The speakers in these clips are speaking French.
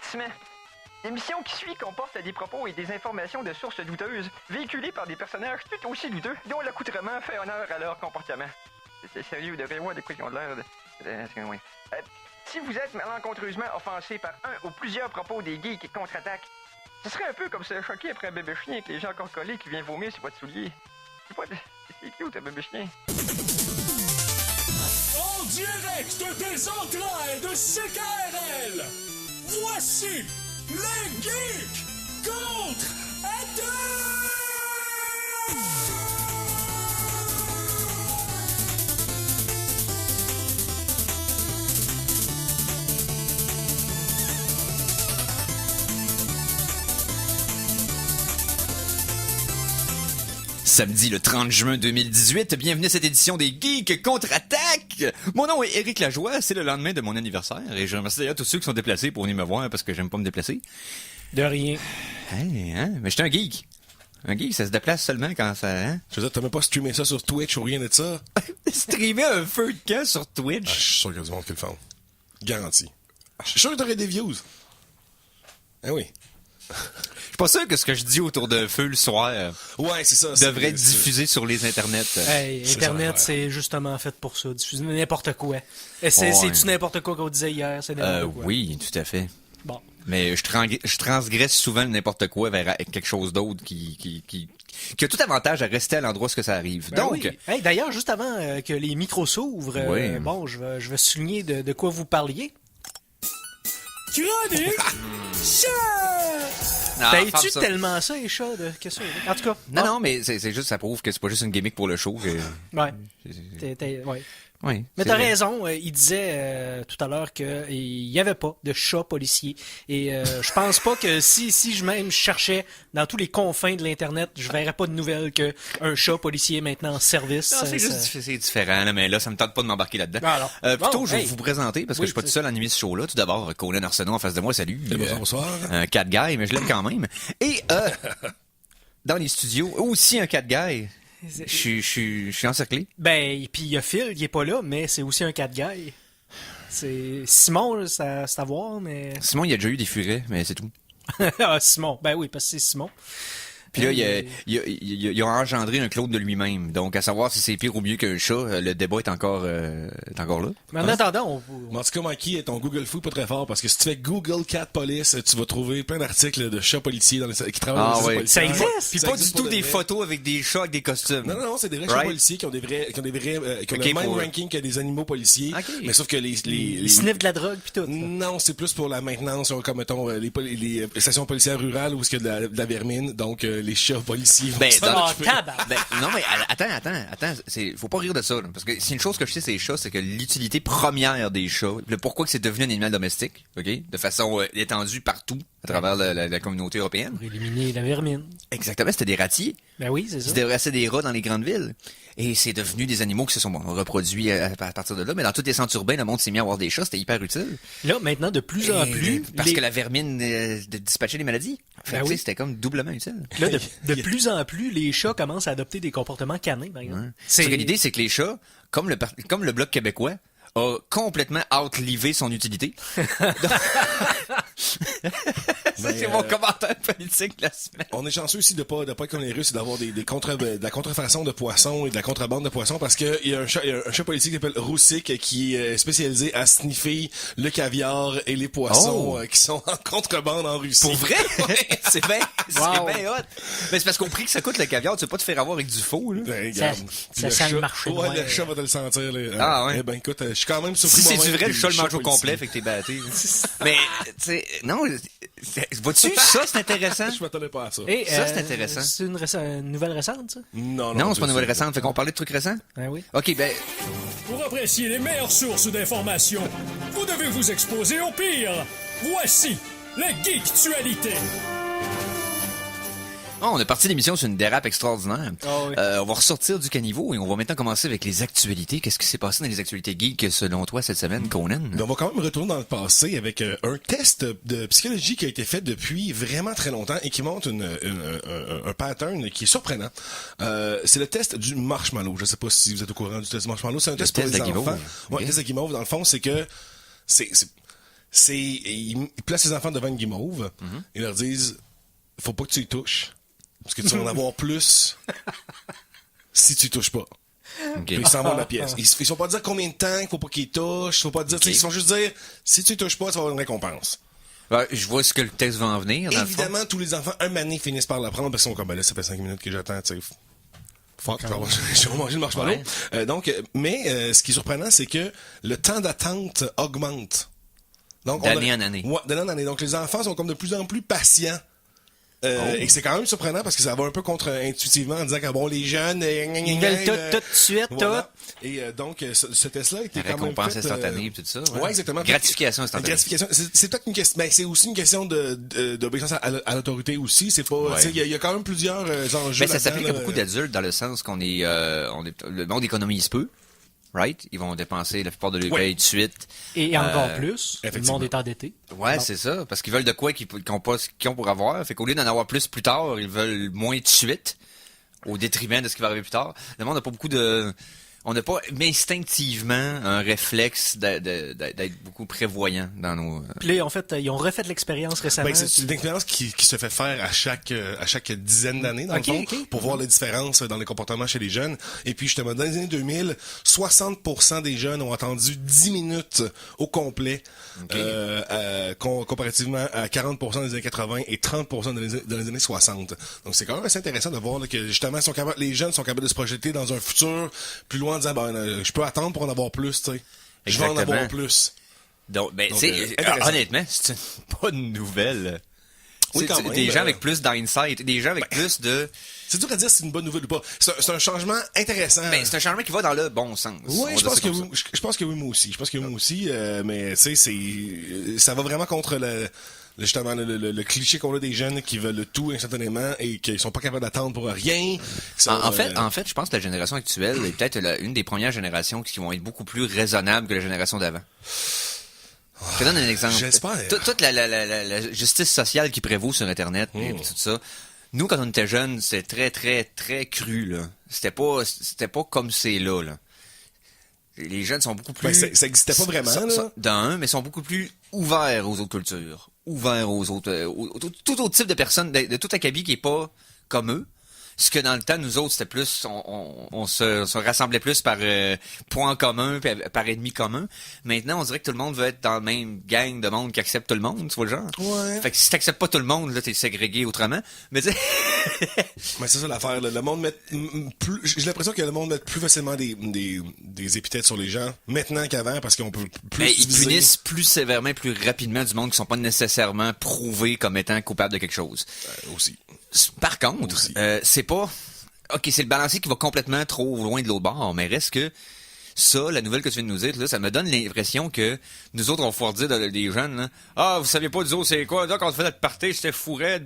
Avertissement. L'émission qui suit comporte des propos et des informations de sources douteuses, véhiculées par des personnages tout aussi douteux, dont l'accoutrement fait honneur à leur comportement. C'est sérieux, de voir de quoi ils ont l'air de... si vous êtes malencontreusement offensé par un ou plusieurs propos des geeks contre-attaque, ce serait un peu comme se choquer après un bébé chien avec les gens encore collés qui vient vomir sur votre soulier. C'est cute, un bébé chien. En direct des entrailles de CKRL, voici les geeks contre-attaque! Samedi le 30 juin 2018, bienvenue à cette édition des Geeks contre-attaque! Mon nom est Éric Lajoie, c'est le lendemain de mon anniversaire et je remercie d'ailleurs tous ceux qui sont déplacés pour venir me voir parce que j'aime pas me déplacer. De rien. Hey, hein? Mais j'étais un geek. Un geek, ça se déplace seulement quand ça... Hein? Je veux dire, t'as même pas streamé ça sur Twitch ou rien de ça? Streamer un feu de camp sur Twitch? Ah, je suis sûr qu'il y a du monde qui le font. Garanti. Je suis sûr que t'aurais des views. Ah oui. Je suis pas sûr que ce que je dis autour d'un feu le soir ouais, c'est ça, devrait être diffusé sur les internets. Hey, Internet, c'est justement fait pour ça. Diffuser n'importe quoi. Et c'est-tu n'importe quoi qu'on disait hier? C'est n'importe quoi. Oui, tout à fait. Bon. Mais je transgresse souvent le n'importe quoi vers quelque chose d'autre qui a tout avantage à rester à l'endroit où ça arrive. Ben Donc, oui. Hey, d'ailleurs, juste avant que les micros s'ouvrent, oui. bon, je vais souligner de quoi vous parliez. Chronique chat! T'as-tu tellement ça, les chats, de que ça? En tout cas. Non, mais c'est juste, ça prouve que c'est pas juste une gimmick pour le show. Ouais. Ouais. Oui. Mais t'as raison, il disait tout à l'heure qu'il y avait pas de chat policier. Et je pense pas que si je même cherchais dans tous les confins de l'Internet, je verrais pas de nouvelles qu'un chat policier est maintenant en service. Non, c'est différent, là, mais là, ça me tente pas de m'embarquer là-dedans. Plutôt, je vais vous présenter, parce que je suis pas tout seul à animer ce show-là. Tout d'abord, Conan Arsenault en face de moi, salut. Bonsoir. Un cat guy, mais je l'aime quand même. Et dans les studios, aussi un cat guy. Je suis encerclé. Ben, puis il y a Phil, il est pas là, mais c'est aussi un cat guy. C'est Simon, c'est à voir, mais... Simon, il a déjà eu des furets, mais c'est tout. Ah, Simon, ben oui, parce que c'est Simon. Puis là, il a engendré un clone de lui-même. Donc, à savoir si c'est pire ou mieux qu'un chat, le débat est encore là. Mais en attendant, En tout cas, Mikey, ton Google Fou pas très fort, parce que si tu fais Google Cat Police, tu vas trouver plein d'articles de chats policiers qui travaillent dans les policiers. Ça existe! Puis pas du tout des photos avec des chats avec des costumes. Non, c'est des vrais chats policiers qui ont le même ranking que des animaux policiers. Okay. Mais sauf que ils sniffent de la drogue pis tout. Non, c'est plus pour la maintenance, comme mettons les stations policières rurales où il y a de la vermine. Donc les chats policiers. Non, mais attends, faut pas rire de ça, là, parce que c'est une chose que je sais, c'est les chats, c'est que l'utilité première des chats, le pourquoi que c'est devenu un animal domestique, ok, de façon étendue partout à travers la communauté européenne. Pour éliminer la vermine. Exactement, c'était des ratiers. Ben oui, c'est ça. Ils débarrassaient des rats dans les grandes villes. Et c'est devenu des animaux qui se sont reproduits à partir de là. Mais dans tous les centres urbains, le monde s'est mis à avoir des chats. C'était hyper utile. Là, maintenant, de plus en plus... Parce que la vermine dispatchait les maladies. Ben oui. C'était comme doublement utile. Là, de plus en plus, les chats commencent à adopter des comportements canins, par exemple. Ouais. L'idée, c'est que les chats, comme le Bloc québécois, a complètement outlivé son utilité. C'est mon commentaire politique de la semaine. On est chanceux aussi de pas être comme les Russes et d'avoir de la contrefaçon de poissons et de la contrebande de poissons, parce que il y a un chat policier qui s'appelle Roussic qui est spécialisé à sniffer le caviar et les poissons qui sont en contrebande en Russie. Pour vrai? C'est bien hot. Mais c'est parce qu'au prix que ça coûte le caviar, tu vas pas te faire avoir avec du faux, là. Ben, regarde. Ça le marché. Ouais, le chat va te le sentir, là. Ah ouais. Eh ben, écoute, je suis quand même surpris. Si c'est du vrai, le chat le mange au complet, fait que t'es battu. Mais, tu sais, non, vois-tu, ça, c'est intéressant. Je m'attendais pas à ça. Et, ça, c'est intéressant. C'est une nouvelle récente, ça? Non, c'est pas une nouvelle récente. Fait qu'on parlait de trucs récents? Ben oui. OK, ben... Pour apprécier les meilleures sources d'informations, vous devez vous exposer au pire. Voici la Geektualité. Oh, on est parti l'émission sur une dérape extraordinaire. Oh oui. On va ressortir du caniveau et on va maintenant commencer avec les actualités. Qu'est-ce qui s'est passé dans les actualités geeks selon toi cette semaine, Conan? On va quand même retourner dans le passé avec un test de psychologie qui a été fait depuis vraiment très longtemps et qui montre un pattern qui est surprenant. C'est le test du marshmallow. Je sais pas si vous êtes au courant du test du marshmallow. C'est un test pour les enfants. Ouais, le test de Guimauve, dans le fond, c'est que ils placent les enfants devant une guimauve et leur disent faut pas que tu y touches parce que tu vas en avoir plus si tu y touches pas. Puis ils s'en vont de la pièce. Ils sont pas dire combien de temps qu'il faut pas qu'ils y touchent, faut pas dire, ils sont juste dire si tu y touches pas, tu vas avoir une récompense. Ouais, je vois ce que le texte va en venir. Évidemment, tous les enfants, un mané, finissent par l'apprendre parce qu'ils sont comme, ben là, ça fait 5 minutes que j'attends, tu sais. Fuck, je vais manger le marshmallow. Mais ce qui est surprenant, c'est que le temps d'attente augmente. Donc, d'année en année. Ouais, d'année en année. Donc, les enfants sont comme de plus en plus patients. Et c'est quand même surprenant parce que ça va un peu contre-intuitivement en disant que bon, les jeunes, ils veulent tout de suite, voilà. Et donc, ce test-là était quand même récompense instantanée et tout ça. Ouais, exactement. Gratification instantanée. Gratification. C'est peut-être une question, mais c'est aussi une question d'obéissance à l'autorité aussi. C'est pas, il y a quand même plusieurs enjeux. Mais ça s'applique à beaucoup d'adultes dans le sens qu'on est, le monde économise peu. Right? Ils vont dépenser la plupart de leur paye de suite. Et encore plus. Le monde est endetté. Ouais, c'est ça. Parce qu'ils veulent de quoi qu'ils ont pour avoir. Fait qu'au lieu d'en avoir plus tard, ils veulent moins de suite. Au détriment de ce qui va arriver plus tard. Le monde n'a pas beaucoup de... On n'a pas instinctivement un réflexe d'être beaucoup prévoyant dans nos... Puis là, en fait, ils ont refait l'expérience récemment. Ben, c'est une expérience qui se fait faire à chaque dizaine d'années, dans le fond, pour voir les différences dans les comportements chez les jeunes. Et puis, justement, dans les années 2000, 60% des jeunes ont attendu 10 minutes au complet, comparativement à 40% dans les années 80 et 30% dans les années 60. Donc, c'est quand même assez intéressant de voir là, que, justement, les jeunes sont capables de se projeter dans un futur plus loin en disant, je peux attendre pour en avoir plus, tu sais. Je vais en avoir plus. Donc, honnêtement, c'est pas une nouvelle. Oui, quand même, des gens avec plus d'insight, des gens avec plus de... C'est dur à dire si c'est une bonne nouvelle ou pas. C'est un changement intéressant. C'est un changement qui va dans le bon sens. Oui, je pense que oui, moi aussi. Mais tu sais, ça va vraiment contre justement le cliché qu'on a des jeunes qui veulent tout instantanément et qui sont pas capables d'attendre pour rien. En fait, je pense que la génération actuelle est peut-être une des premières générations qui vont être beaucoup plus raisonnables que la génération d'avant. Je te donne un exemple. J'espère. Toute la justice sociale qui prévaut sur Internet et tout ça. Nous, quand on était jeunes, c'était très, très, très cru, là. C'était pas comme c'est là. Les jeunes sont beaucoup plus... ça existait pas vraiment, là. Mais sont beaucoup plus ouverts aux autres cultures. Ouverts aux autres... tout autre type de personnes, de tout acabit qui est pas comme eux. Ce que dans le temps, nous autres, c'était plus, on se rassemblait plus par point commun, par ennemi commun. Maintenant, on dirait que tout le monde veut être dans la même gang de monde qui accepte tout le monde, tu vois le genre? Ouais. Fait que si t'acceptes pas tout le monde, là, t'es ségrégé autrement. Mais tu sais... Mais c'est ça l'affaire, là. Le monde met j'ai l'impression que le monde met plus facilement des épithètes sur les gens maintenant qu'avant parce qu'on peut plus... Mais ils punissent plus sévèrement, plus rapidement du monde qui sont pas nécessairement prouvés comme étant coupables de quelque chose. Aussi. Par contre, c'est pas... OK, c'est le balancier qui va complètement trop loin de l'autre bord, mais reste que ça, la nouvelle que tu viens de nous dire, là, ça me donne l'impression que nous autres, on va pouvoir dire des jeunes, là, « Ah, vous saviez pas, nous autres, c'est quoi? Là, quand on faisait notre party, c'était fourette.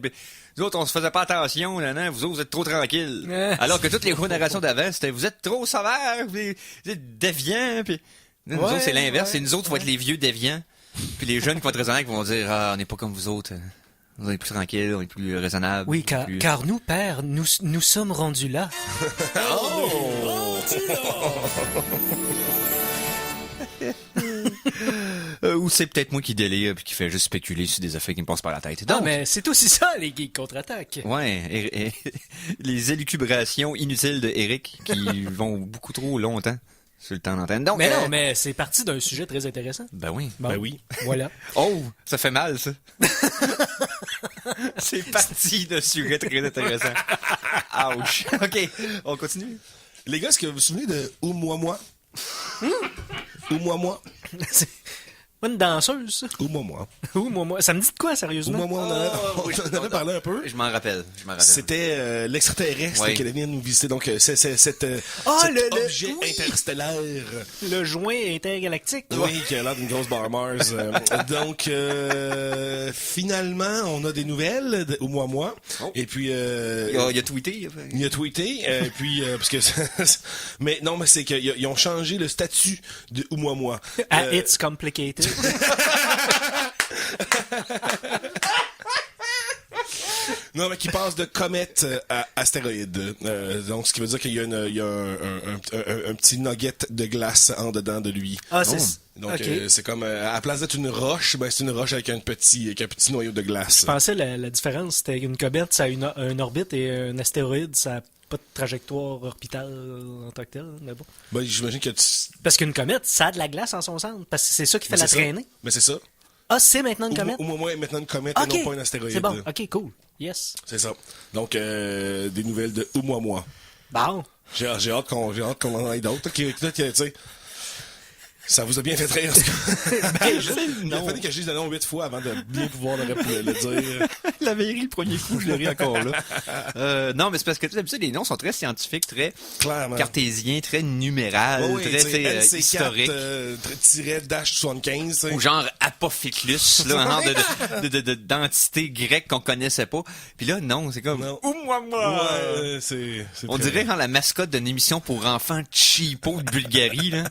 Nous autres, on se faisait pas attention, là, vous autres, vous êtes trop tranquilles. » Alors que toutes les générations d'avant, c'était « Vous êtes trop sauvages, vous êtes déviants. » Puis nous autres, c'est l'inverse. C'est nous autres qui vont être les vieux déviants. Puis les jeunes qui vont être raisonnables qui vont dire « Ah, on n'est pas comme vous autres. » On est plus tranquille, on est plus raisonnable. Oui, car nous, père, nous sommes rendus là. Ou c'est peut-être moi qui délire puis qui fait juste spéculer sur des affaires qui me passent par la tête. Donc, non, mais c'est aussi ça, les geeks contre-attaque. Ouais, et les élucubrations inutiles de Eric qui vont beaucoup trop longtemps sur le temps d'antenne. Donc, mais non, mais c'est parti d'un sujet très intéressant. Ben oui. Bon, ben oui. Voilà. Oh, ça fait mal, ça. C'est parti d'un sujet très intéressant. Ouch. OK, on continue. Les gars, est-ce que vous vous souvenez de Oumuamua? Oumuamua. C'est une danseuse, ça. Oumuamua. Oumuamua. Ça me dit de quoi, sérieusement? Oumuamua, on en avait parlé un peu. Je m'en rappelle. C'était l'extraterrestre qui allait venir nous visiter. Donc, cet objet interstellaire. Le joint intergalactique. Oui, qui a l'air d'une grosse barre Mars. Donc, finalement, on a des nouvelles de Oumuamua. Oh. Et puis... il a tweeté. Il a tweeté. Puis, parce que... mais non, mais c'est qu'ils ont changé le statut de Oumuamua. It's complicated. Non, mais qui passe de comète à astéroïde. Donc, ce qui veut dire qu'il y a, un petit nugget de glace en dedans de lui. Ah, c'est... Donc, ok. c'est comme, à la place d'être une roche, ben, c'est une roche avec un petit noyau de glace. Je pensais la différence, c'était une comète, ça a une orbite, et un astéroïde, ça a pas de trajectoire orbitale en tant que telle, mais bon. Ben, j'imagine que Parce qu'une comète, ça a de la glace en son centre, parce que c'est ça qui fait Ben, la c'est ça. traînée. Mais c'est ça. Ah, c'est maintenant une comète? Au moins, maintenant une comète Ok. et non pas un astéroïde. C'est bon, ok, cool. Yes. C'est ça. Donc, des nouvelles de Oumuamua. Bon. J'ai hâte qu'on en ait d'autres. Tu sais, ça vous a bien fait rire. Il a fallu que je dise le nom 8 fois avant de bien pouvoir le dire. La vérité, le premier coup, je le ris encore là. Non, mais c'est parce que d'habitude, les noms sont très scientifiques, très Clairement. cartésiens, très numéral, Oui, très NC4, historiques. -75. Ou genre Apophyclus, là, un genre d'entité grecque qu'on connaissait pas. Puis là, non, c'est comme Non. Oumuamua. Ouais, c'est On très- dirait genre la mascotte d'une émission pour enfants cheapo de Bulgarie, là.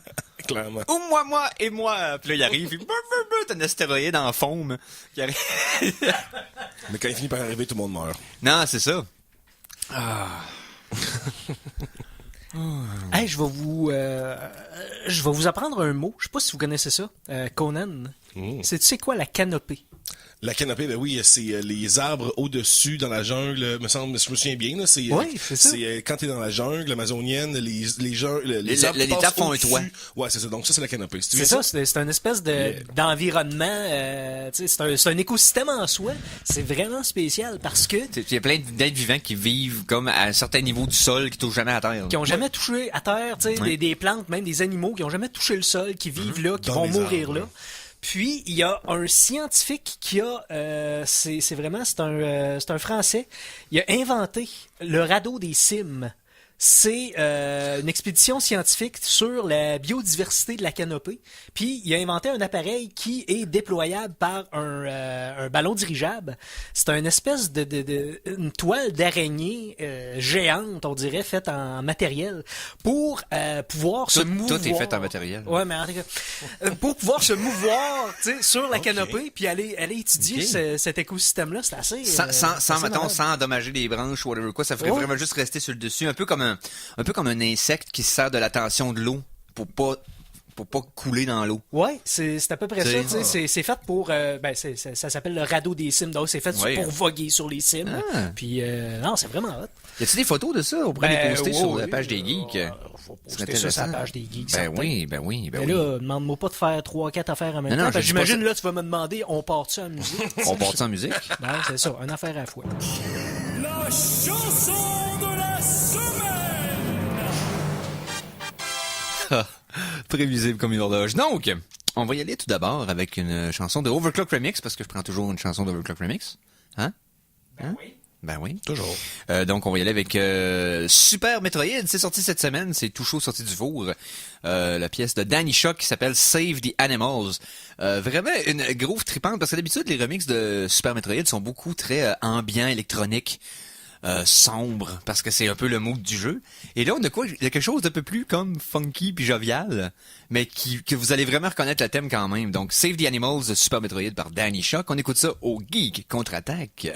Clairement. Moi et moi. Puis là, il arrive, puis t'as un astéroïde en faume qui arrive. Mais quand il finit par arriver, tout le monde meurt. Non, c'est ça. Hey, je vais vous apprendre un mot. Je sais pas si vous connaissez ça. Conan. C'est quoi la canopée? La canopée, ben oui, c'est les arbres au-dessus dans la jungle, me semble, je me souviens bien, là, c'est Oui, c'est ça. quand t'es dans la jungle amazonienne, les arbres les qui étapes passent font un au-dessus. toit. Ouais, c'est ça. Donc ça, c'est la canopée. C'est ça, c'est un espèce d'environnement, tu sais, c'est un écosystème en soi. C'est vraiment spécial parce que Il y a plein d'êtres vivants qui vivent comme à un certain niveau du sol, qui touchent jamais à terre. qui ont jamais touché à terre, tu sais, Ouais. des plantes, même des animaux qui ont jamais touché le sol, qui vivent là, qui Dans vont les mourir arbres, là. Puis il y a un scientifique qui a, c'est un Français, il a inventé le radeau des cimes. C'est une expédition scientifique sur la biodiversité de la canopée. Puis il a inventé un appareil qui est déployable par un ballon dirigeable. C'est une espèce une toile d'araignée géante, on dirait, faite en matériel pour pouvoir se mouvoir. Tout est fait en matériel. Ouais, mais en tout cas, pour pouvoir se mouvoir, tu sais, sur la canopée, puis aller étudier Ok. cet écosystème-là, c'est assez. Sans, assez mettons, malade. sans endommager les branches ou whatever quoi, ça ferait Ouais. vraiment juste rester sur le dessus, un peu comme un insecte qui se sert de la tension de l'eau pour pas couler dans l'eau. Ouais, c'est à peu près ça. C'est- Tu sais, c'est fait pour. Ça s'appelle le radeau des cimes. Donc, c'est fait Ouais. pour voguer sur les cimes. Ah. Puis, non, c'est vraiment hot. Y a-tu des photos de ça? On pourrait les poster sur la page des geeks. Faut C'est poster ça sur la intéressant. page des geeks. Ben certain. oui. Mais là, demande-moi pas de faire 3-4 affaires en même Non, temps. non, parce que je dis pas j'imagine, ça. là, tu vas me demander, on part-tu en musique? On part ça en musique? Non, c'est ça, une affaire à la fois. La chanson de la semaine! Prévisible comme une horloge. Donc, on va y aller tout d'abord avec une chanson de Overclock Remix, parce que je prends toujours une chanson d'Overclock Remix. Hein? Ben oui. Toujours. Donc, on va y aller avec Super Metroid. C'est sorti cette semaine. C'est tout chaud sorti du four. La pièce de Danny Shock qui s'appelle Save the Animals. Vraiment une groove tripante parce que d'habitude, les remixes de Super Metroid sont beaucoup très ambiants, électroniques. Sombre, parce que c'est un peu le mood du jeu. Et là, on a quoi? Il y a quelque chose d'un peu plus comme funky puis jovial, mais que vous allez vraiment reconnaître le thème quand même. Donc, Save the Animals de Super Metroid par Danny Shock. On écoute ça au Geek Contre-Attaque.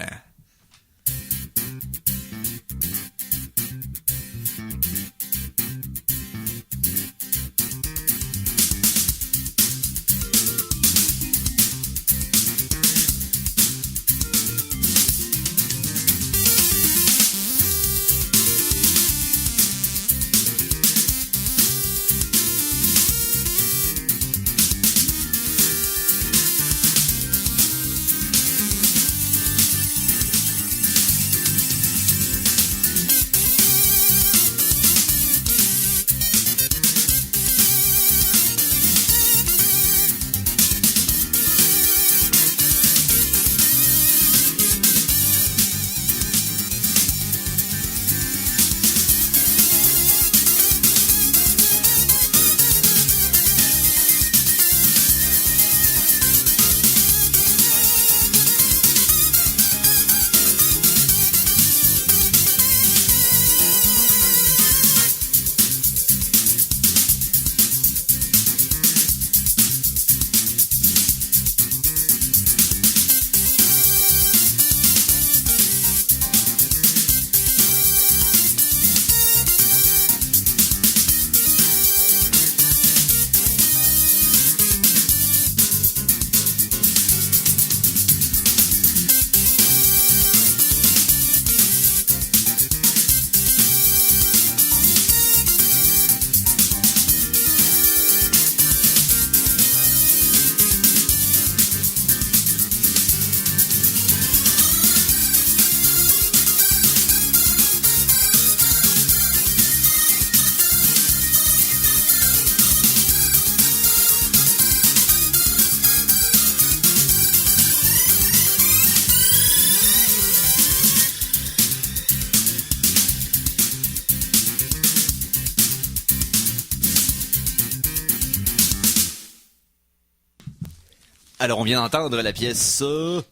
Alors, on vient d'entendre la pièce... Non,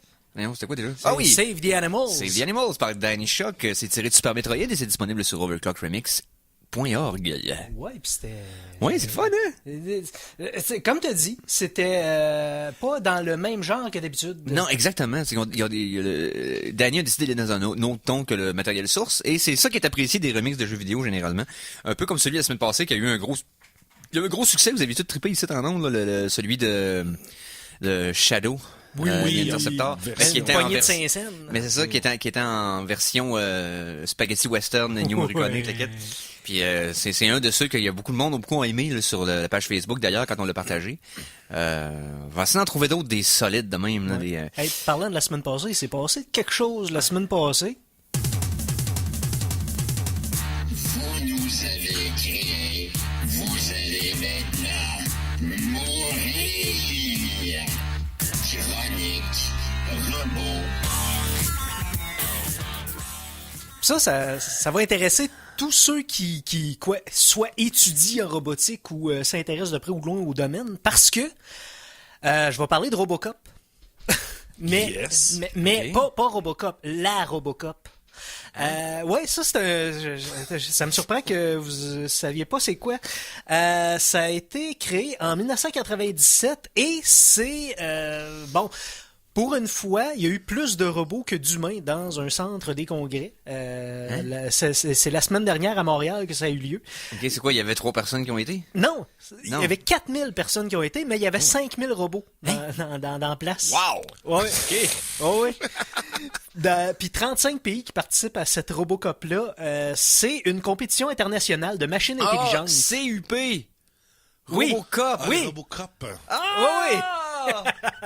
c'était quoi déjà? Ah oui! Save the Animals. Save the Animals par Danny Shock. C'est tiré de Super Metroid et c'est disponible sur overclockremix.org. Ouais, pis c'était... Ouais, c'est le fun, hein? Comme t'as dit, c'était pas dans le même genre que d'habitude. Non, exactement. Danny a décidé d'aller dans un autre ton que le matériel source et c'est ça qui est apprécié des remixes de jeux vidéo généralement. Un peu comme celui de la semaine passée qui a eu un gros succès. Vous avez tout trippé ici en ondes, là, celui de Shadow. Oui, Interceptor. version. Qui était Poignée de Saint-Saëns. Mais c'est ça, qui était en version spaghetti western New Morricone, t'inquiète. Puis c'est un de ceux qu'il y a beaucoup de monde, beaucoup ont aimé là, sur la page Facebook d'ailleurs quand on l'a partagé. On va essayer d'en trouver d'autres des solides de même. Là, des, Hey, parlant de la semaine passée, il s'est passé quelque chose la semaine passée. Vous nous avez créé, vous allez maintenant mourir. Chronique robot. Ça va intéresser tous ceux qui soit étudient en robotique ou s'intéressent de près ou de loin au domaine, parce que je vais parler de Robocop. mais Okay. pas Robocop, la Robocop. Ouais, ça ça me surprend que vous saviez pas c'est quoi. Ça a été créé en 1997 et c'est pour une fois, il y a eu plus de robots que d'humains dans un centre des congrès. C'est la semaine dernière à Montréal que ça a eu lieu. Ok, c'est quoi, il y avait 3 personnes qui ont été? Non, il y Non. avait 4000 personnes qui ont été, mais il y avait 5000 robots dans place. Wow! Ouais. Ok. Oh oui. Puis 35 pays qui participent à cette Robocop-là. C'est une compétition internationale de machines intelligentes. CUP! Oui. Robocop! Oui. Robocop. Oui.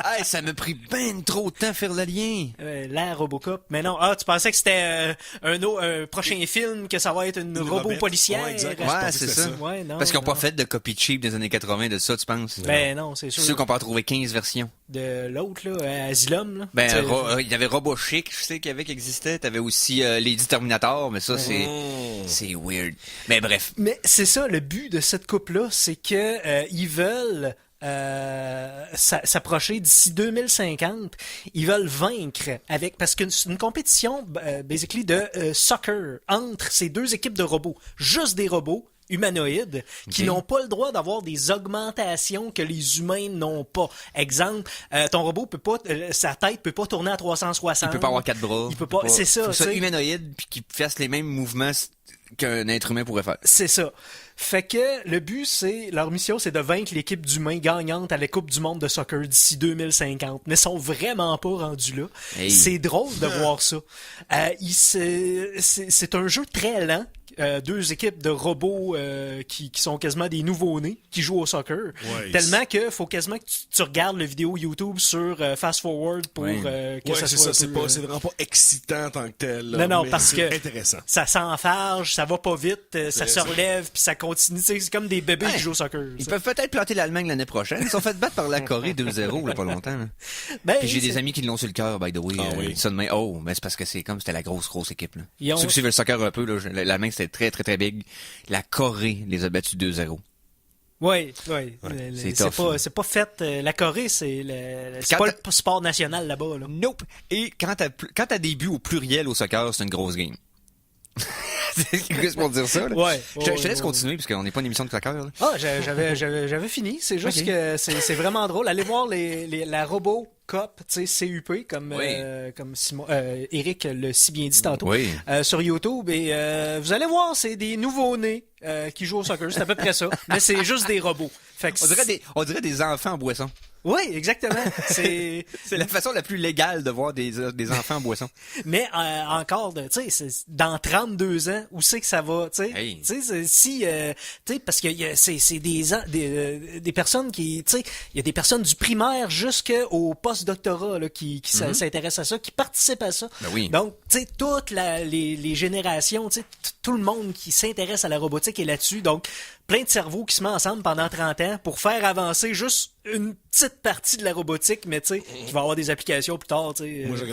Hey, ça m'a pris ben trop de temps à faire le lien. La Robocop. Mais non, tu pensais que c'était un prochain film, que ça va être une robot robette. policière. Ouais, exact. Ouais, pensais c'est que ça. c'était Ouais, non, Parce qu'ils n'ont pas non. fait de copie cheap des années 80 de ça, tu penses? Ben non, c'est sûr. Ceux qu'on peut en trouver 15 versions. De l'autre, là, Asylum, là. Ben, T'sais, il y avait Robot Chic, je sais qu'il y avait qui existait. T'avais aussi Lady Terminator, mais ça, c'est weird. Mais bref. Mais c'est ça, le but de cette coupe-là, c'est que ils veulent s'approcher d'ici 2050. Ils veulent vaincre parce que c'est une compétition, basically, de soccer entre ces deux équipes de robots. Juste des robots humanoïdes qui Ok. n'ont pas le droit d'avoir des augmentations que les humains n'ont pas. Exemple, ton robot peut pas, sa tête peut pas tourner à 360. Il peut pas avoir 4 bras. Il peut pas, c'est ça. Faut que ça tu sais. humanoïde puis qu'il fasse les mêmes mouvements qu'un être humain pourrait faire. C'est ça. Fait que le but, leur mission, c'est de vaincre l'équipe d'humains gagnante à la Coupe du monde de soccer d'ici 2050. Mais ils sont vraiment pas rendus là. Hey. C'est drôle de voir ça. C'est un jeu très lent. 2 équipes de robots qui sont quasiment des nouveaux-nés qui jouent au soccer. Ouais, Tellement que faut quasiment que tu regardes le vidéo YouTube sur Fast Forward pour Ouais. que ça c'est soit ça. un peu, C'est vraiment pas excitant en tant que tel. là, Non, mais parce c'est que intéressant. ça s'enfarge, ça va pas vite, ça se relève, puis ça continue. Tu sais, c'est comme des bébés qui jouent au soccer. Ils ça. peuvent peut-être planter l'Allemagne l'année prochaine. Ils sont fait battre par la Corée 2-0 il y a pas longtemps. Là. Ben, Puis j'ai des c'est- amis qui l'ont sur le cœur, by the way. Ah oui. Ça de main. Oh, mais c'est parce que c'était la grosse équipe. Là. Ils ont- Ceux qui suivent le soccer un peu, là, la main c'était très très très big. La Corée les a battus 2-0. Oui. c'est C'est tough. pas fait. La Corée, c'est Quand pas le sport national là-bas. Là. Nope. Et quand t'as des buts au pluriel au soccer, c'est une grosse game. C'est juste pour dire ça. Là. Ouais. Je te laisse continuer parce qu'on n'est pas une émission de soccer. Là. Ah, j'avais fini. C'est juste Ok. que c'est vraiment drôle. Allez voir la Robocop, tu sais, CUP, comme Simon, Eric l'a si bien dit tantôt, Oui. sur YouTube. Et vous allez voir, c'est des nouveaux-nés qui jouent au soccer. C'est à peu près ça. Mais c'est juste des robots. Fait que On dirait des enfants en boisson. Oui, exactement. C'est C'est la façon la plus légale de voir des enfants en boisson. Mais encore, tu sais, dans 32 ans, où c'est que ça va, tu sais? Hey. Tu sais, si, tu sais, parce que c'est des personnes qui, tu sais, il y a des personnes du primaire jusqu'au post-doctorat là, qui s'intéressent à ça, qui participent à ça. Ben oui. Donc, tu sais, toutes les générations, tu sais, tout le monde qui s'intéresse à la robotique est là-dessus. Donc, plein de cerveaux qui se mettent ensemble pendant 30 ans pour faire avancer juste une petite partie de la robotique, mais tu sais, qui va avoir des applications plus tard, tu sais. Moi, je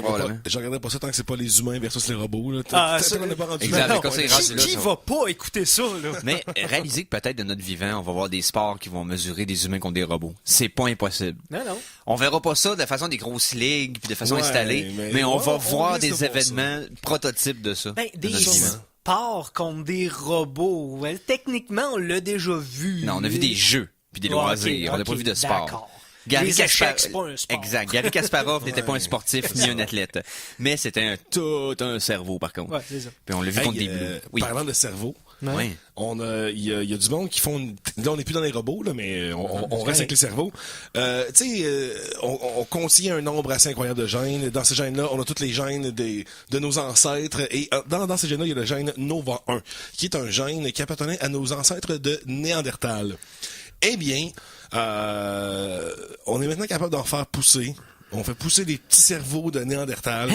regarderais pas ça tant que c'est pas les humains versus les robots. Là. Ça, on n'est pas rendu exact. là. Mais quand c'est rendu là, Qui ça va pas écouter ça, là? Mais réalisez que peut-être de notre vivant, on va voir des sports qui vont mesurer des humains contre des robots. C'est pas impossible. Non. On verra pas ça de la façon des grosses ligues puis de façon Ouais, installée, mais on va voir risque de des voir événements prototypes de ça. Ben, de des notre vivant. sports contre des robots. Well, techniquement, on l'a déjà vu. Non, on a vu des jeux puis des loisirs. On n'a pas vu de sport. D'accord. Gary Les échecs, c'est pas un sport. Exact. Gary Kasparov n'était pas un sportif ni un athlète. Mais c'était tout un cerveau, par contre. Ouais, c'est ça. Puis on l'a vu contre des blues. Oui. Parlant de cerveau, Ouais. il y a du monde qui font là on n'est plus dans les robots là, mais on reste avec les cerveaux. Tu sais, on contient un nombre assez incroyable de gènes. Dans ces gènes-là, on a tous les gènes de nos ancêtres, et dans ces gènes-là, il y a le gène NOVA1, qui est un gène qui appartenait à nos ancêtres de Néandertal. Eh bien, on est maintenant capable d'en faire pousser. On fait pousser des petits cerveaux de Néandertal.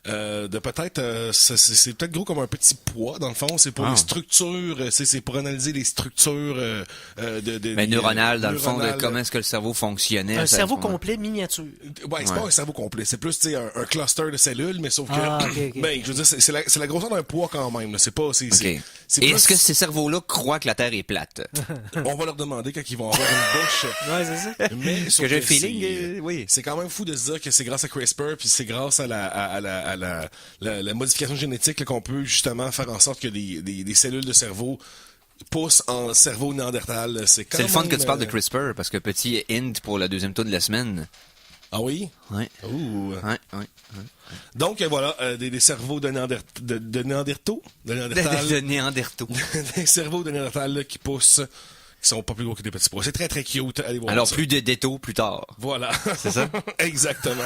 De peut-être, c'est peut-être gros comme un petit pois, dans le fond. C'est pour les structures, c'est pour analyser les structures Mais neuronales, dans le fond, de neuronales. comment est-ce que le cerveau fonctionnait. Un ça, cerveau ouais. complet miniature. Ouais, c'est pas un cerveau complet. C'est plus, tu sais, un cluster de cellules, mais sauf que, ok. ben, je veux dire, c'est la grosseur d'un pois quand même. Là. C'est pas, c'est OK. c'est Et plus- est-ce que ces cerveaux-là croient que la Terre est plate? on va leur demander quand ils vont avoir une bouche. Ouais, c'est ça. Mais sauf Que j'ai un que feeling, c'est- oui. C'est quand même fou de se dire que c'est grâce à CRISPR puis c'est grâce à la modification génétique là, qu'on peut justement faire en sorte que des cellules de cerveau poussent en cerveau néandertal. C'est C'est le fun même, que tu parles de CRISPR, parce que petit hint pour la deuxième tour de la semaine. Ah oui? Ouais. Ouh. Ouais. Donc voilà, des cerveaux de Néandertaux, de Néandertal, De Néandertaux. des cerveaux de Néandertal là, qui poussent, qui sont pas plus gros que des petits pois. C'est très très cute. Allez voir Alors, ça. plus de détos plus tard. Voilà. C'est ça? Exactement.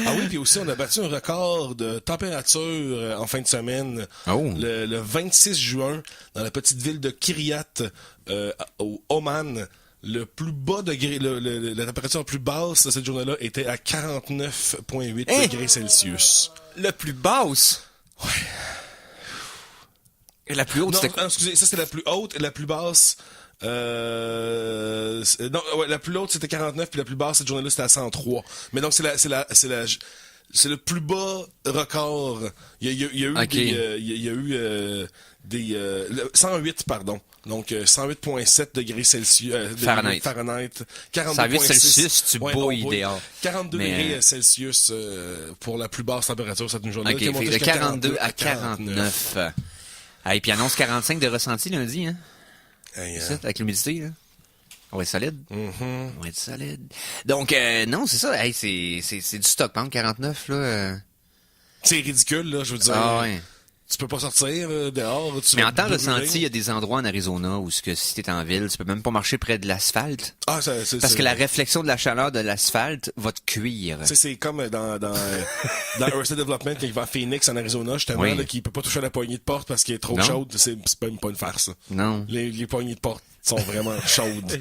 Ah oui, puis aussi, on a battu un record de température en fin de semaine. Oh. Le 26 juin, dans la petite ville de Kiryat, au Oman. Le plus bas degré, la température la plus basse de cette journée-là était à 49,8 Hein? degrés Celsius. Le plus basse. Ouais. Et la plus haute, Non, c'était quoi? excusez, ça c'était la plus haute, la plus basse. Non, ouais, la plus haute c'était 49, puis la plus basse cette journée-là c'était à 103. Mais donc c'est le plus bas record. Il y a eu Ok. des 108 pardon. Donc 108,7 degrés Celsius Fahrenheit. 42,6. 108 Celsius, tu bois on idéal. 42 Mais, degrés Celsius pour la plus basse température cette journée. OK, fait de 42 à 49. Et puis annonce 45 de ressenti lundi, hein? Hey, C'est ça, avec l'humidité, là. On va être solide. mhm. On va être solide. Donc, non, c'est ça. Hey, c'est du stock, par exemple, 49, là. C'est ridicule, là, je veux dire. Ah ouais. Tu peux pas sortir dehors. Tu Mais vas en temps brûler. ressenti, il y a des endroits en Arizona où que si t'es en ville, tu peux même pas marcher près de l'asphalte. Ah, c'est Parce que la réflexion de la chaleur de l'asphalte va te cuire. Tu sais, c'est comme dans Arrested Development quand il va à Phoenix en Arizona, justement, Oui. là, qui peut pas toucher à la poignée de porte parce qu'elle est trop Non. chaude. C'est même pas une farce. Non. Les poignées de porte sont vraiment chaudes.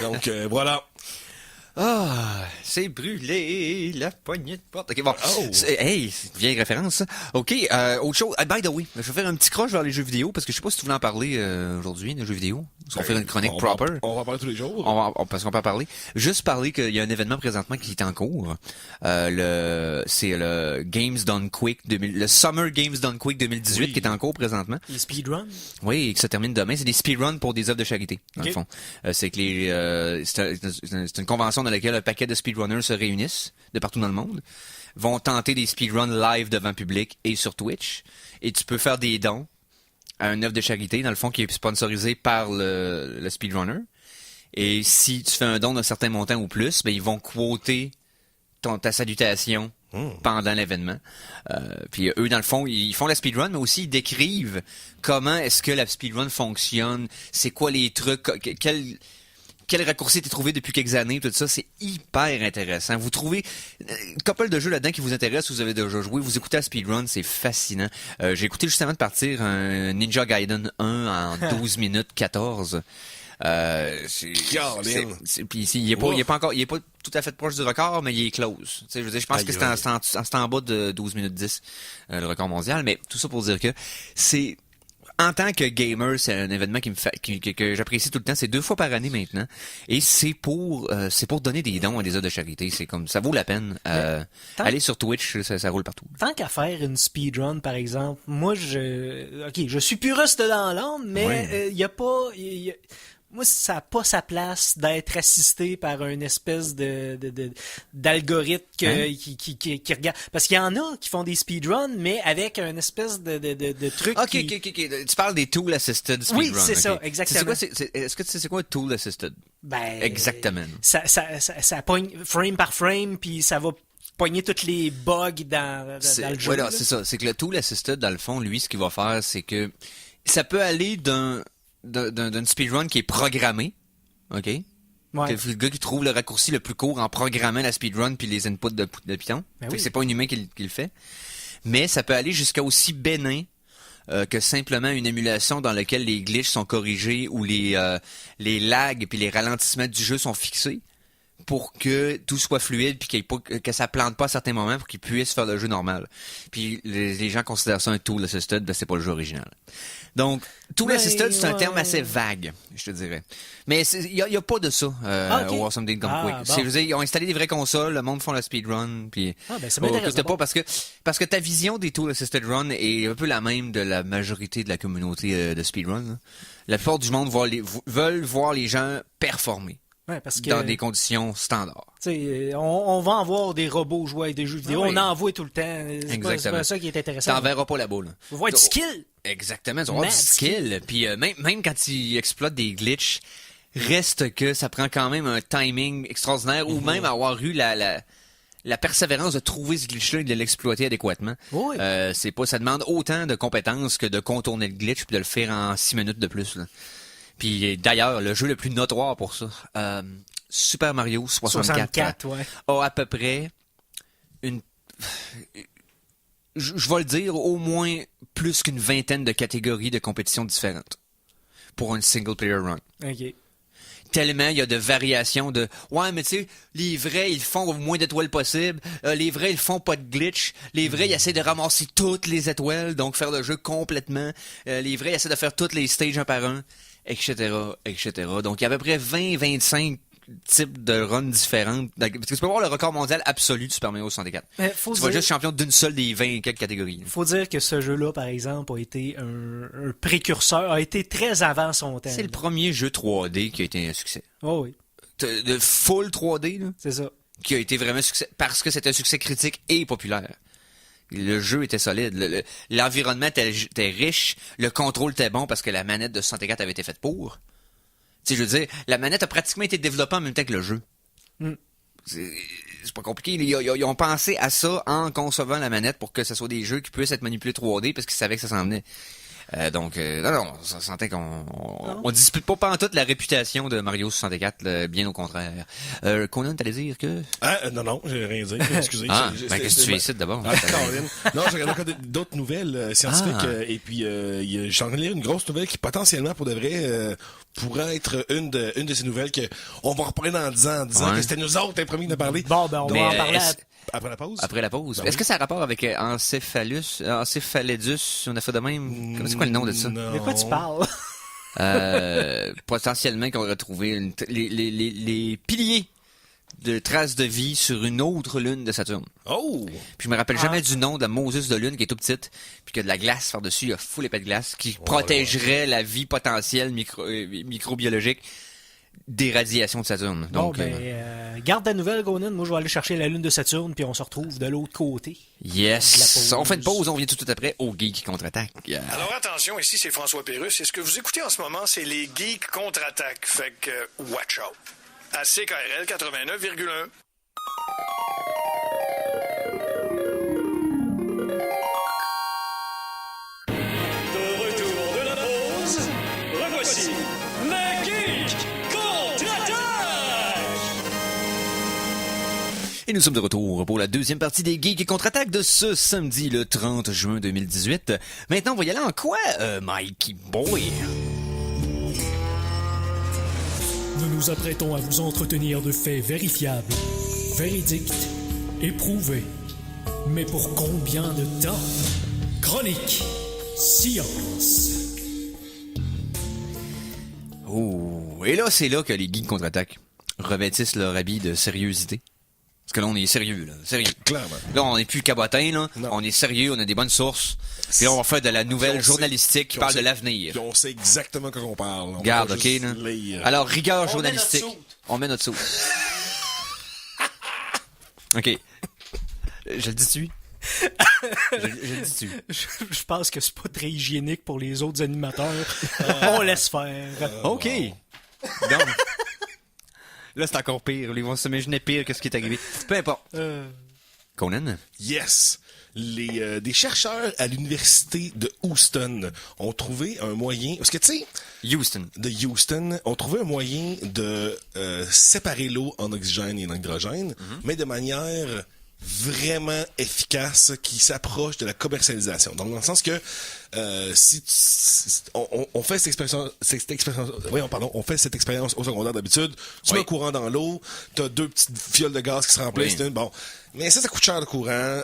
Donc voilà. Ah, c'est brûlé, la poignée de porte. OK, bon. Oh. Hey, c'est une vieille référence, ça. OK, autre chose. By the way, je vais faire un petit croche vers les jeux vidéo, parce que je sais pas si tu voulais en parler aujourd'hui, des jeux vidéo. Parce qu'on fait une chronique on proper. On va en parler tous les jours. Parce qu'on peut en parler. Juste parler qu'il y a un événement présentement qui est en cours. C'est le Games Done Quick le Summer Games Done Quick 2018 Oui. qui est en cours présentement. Les speedruns. Oui, et qui se termine demain. C'est des speedruns pour des œuvres de charité, dans le Ok. fond. C'est que c'est une convention dans laquelle un paquet de speedrunners se réunissent de partout dans le monde, vont tenter des speedruns live devant public et sur Twitch. Et tu peux faire des dons à une œuvre de charité, dans le fond, qui est sponsorisée par le speedrunner. Et si tu fais un don d'un certain montant ou plus, ben ils vont quoter ta salutation pendant l'événement. Puis eux, dans le fond, ils font la speedrun, mais aussi ils décrivent comment est-ce que la speedrun fonctionne, c'est quoi les trucs, quel raccourci t'es trouvé depuis quelques années, tout ça, c'est hyper intéressant. Vous trouvez une couple de jeux là-dedans qui vous intéressent, vous avez déjà joué, vous écoutez la speedrun, c'est fascinant. J'ai écouté juste avant de partir un Ninja Gaiden 1 en 12 minutes 14. Puis il est pas tout à fait proche du record, mais il est close. Tu sais, je veux dire, je pense que c'est en bas de 12 minutes 10, le record mondial, mais tout ça pour dire que c'est en tant que gamer, c'est un événement qui me fait, que j'apprécie tout le temps. C'est 2 fois par année maintenant. Et c'est pour donner des dons à des œuvres de charité. C'est comme, ça vaut la peine. Aller sur Twitch, ça roule partout. Tant qu'à faire une speedrun, par exemple, moi, je suis puriste dans l'âme, mais il y a pas... Moi, ça n'a pas sa place d'être assisté par une espèce d'algorithme qui regarde. Parce qu'il y en a qui font des speedruns, mais avec une espèce de truc. OK. Tu parles des tool assisted speedruns. Oui, c'est ça, exactement. Est-ce que tu sais c'est quoi un tool assisted? Ben, exactement. Ça pogne frame par frame, puis ça va pogner tous les bugs dans le jeu. Voilà, c'est ça. C'est que le tool assisted, dans le fond, lui, ce qu'il va faire, c'est que ça peut aller d'une speedrun qui est programmée, OK? Ouais. Le gars qui trouve le raccourci le plus court en programmant la speedrun puis les inputs de Python. Ben oui. C'est pas un humain qui le fait. Mais ça peut aller jusqu'à aussi bénin que simplement une émulation dans laquelle les glitches sont corrigés ou les lags puis les ralentissements du jeu sont fixés pour que tout soit fluide puis que ça plante pas à certains moments pour qu'ils puissent faire le jeu normal. Puis les gens considèrent ça un tool assisted, ben c'est pas le jeu original. Donc, tool assisted, c'est un terme assez vague, je te dirais. Mais il y a pas de ça au Awesome Date Gone Quick. Bon. Je veux dire, ils ont installé des vraies consoles, le monde font la speedrun, puis ça m'intéresse pas parce que ta vision des tool assisted run est un peu la même de la majorité de la communauté de speedrun. Là. La plupart du monde veulent voir les gens performer. Ouais, parce que, dans des conditions standards. On va en voir des robots jouer avec des jeux vidéo. On en voit tout le temps. C'est pas ça qui est intéressant. T'en verras pas là-bas. Là. On va voir du skill. Exactement, tu vas voir du skill. Puis même quand ils exploitent des glitches, reste que ça prend quand même un timing extraordinaire ou même avoir eu la persévérance de trouver ce glitch-là et de l'exploiter adéquatement. Oui. Ça demande autant de compétences que de contourner le glitch puis de le faire en 6 minutes de plus. Là. Puis d'ailleurs, le jeu le plus notoire pour ça, Super Mario 64 a à peu près je vais le dire, au moins plus qu'une vingtaine de catégories de compétitions différentes pour un single player run. OK. Tellement il y a de variations de mais tu sais, les vrais ils font au moins d'étoiles possible, les vrais ils font pas de glitch, les vrais ils essaient de ramasser toutes les étoiles, donc faire le jeu complètement, les vrais ils essaient de faire toutes les stages un par un, etc. Donc il y a à peu près 20-25 types de runs différentes. Parce que tu peux voir le record mondial absolu de Super Mario 64. Tu vas juste champion d'une seule des 20 quelques catégories. Faut dire que ce jeu-là, par exemple, a été un précurseur, a été très avant son temps. C'est le premier jeu 3D qui a été un succès. Oh oui. De full 3D, là. C'est ça. Qui a été vraiment un succès parce que c'était un succès critique et populaire. Le jeu était solide. L'environnement était riche. Le contrôle était bon parce que la manette de 64 avait été faite pour. Tu sais, je veux dire, la manette a pratiquement été développée en même temps que le jeu. C'est pas compliqué. Ils ont pensé à ça en concevant la manette pour que ce soit des jeux qui puissent être manipulés 3D parce qu'ils savaient que ça s'en venait. Donc, non, on sentait qu'on dispute pas pantoute la réputation de Mario 64, bien au contraire. Conan, t'allais dire que... Non, j'ai rien dit. Excusez. Qu'est-ce que tu fais ici d'abord? Non, j'ai regardé d'autres nouvelles scientifiques et puis je suis en train de lire une grosse nouvelle qui potentiellement, pour de vrai, pourrait être une de ces nouvelles que on va reparler dans 10 ans en disant que c'était nous autres les premiers de parler. Bon, on va en parler après la pause? Après la pause. Ben Est-ce que ça a rapport avec encéphalédus, si on a fait de même? C'est quoi le nom de ça? De quoi tu parles? Potentiellement qu'on aurait trouvé les piliers de traces de vie sur une autre lune de Saturne. Oh! Puis je me rappelle jamais du nom de la Moses de lune qui est tout petite, puis qu'il y a de la glace par-dessus, il y a full épais de glace, qui protégerait la vie potentielle microbiologique des radiations de Saturne. Donc, garde la nouvelle, Conan. Moi, je vais aller chercher la lune de Saturne, puis on se retrouve de l'autre côté. Yes! On fait une pause, on vient tout de suite après au Geek Contre-Attaque. Alors attention, ici c'est François Pérusse, et ce que vous écoutez en ce moment, c'est les Geeks Contre-Attaque. Fait que, watch out. À CKRL 89,1. De retour de la pause, revoici les Geeks Contre-Attaque! Et nous sommes de retour pour la deuxième partie des Geeks Contre-Attaque de ce samedi, le 30 juin 2018. Maintenant, on va y aller en quoi, Mikey Boy? Nous nous apprêtons à vous entretenir de faits vérifiables, véridiques, éprouvés. Mais pour combien de temps? Chronique Science. Oh, et là, c'est là que les geeks contre-attaque revêtissent leur habit de sérieuxité. Parce que là, on est sérieux, là. Sérieux. Clairement. Là, on n'est plus cabotin, là. Non. On est sérieux, on a des bonnes sources. Puis là, on va faire de la nouvelle journalistique qui parle de l'avenir. Puis on sait exactement de quoi on parle. On Garde, va ok, pas juste là. lire. Alors, rigueur met journalistique. notre saut. On met notre saut. OK. Je le dis-tu? je le dis-tu? Je pense que c'est pas très hygiénique pour les autres animateurs. On laisse faire. OK. Donc, là, c'est encore pire. Ils vont s'imaginer pire que ce qui est arrivé. Peu importe. Conan? Yes! Des chercheurs à l'université de Houston ont trouvé un moyen... Parce que, tu sais, Houston. de Houston ont trouvé un moyen de séparer l'eau en oxygène et en hydrogène, mais de manière vraiment efficace qui s'approche de la commercialisation. Donc, dans le sens que on fait on fait cette expérience au secondaire d'habitude, tu mets un courant dans l'eau, t'as 2 petites fioles de gaz qui se remplissent, bon. Mais ça coûte cher le courant.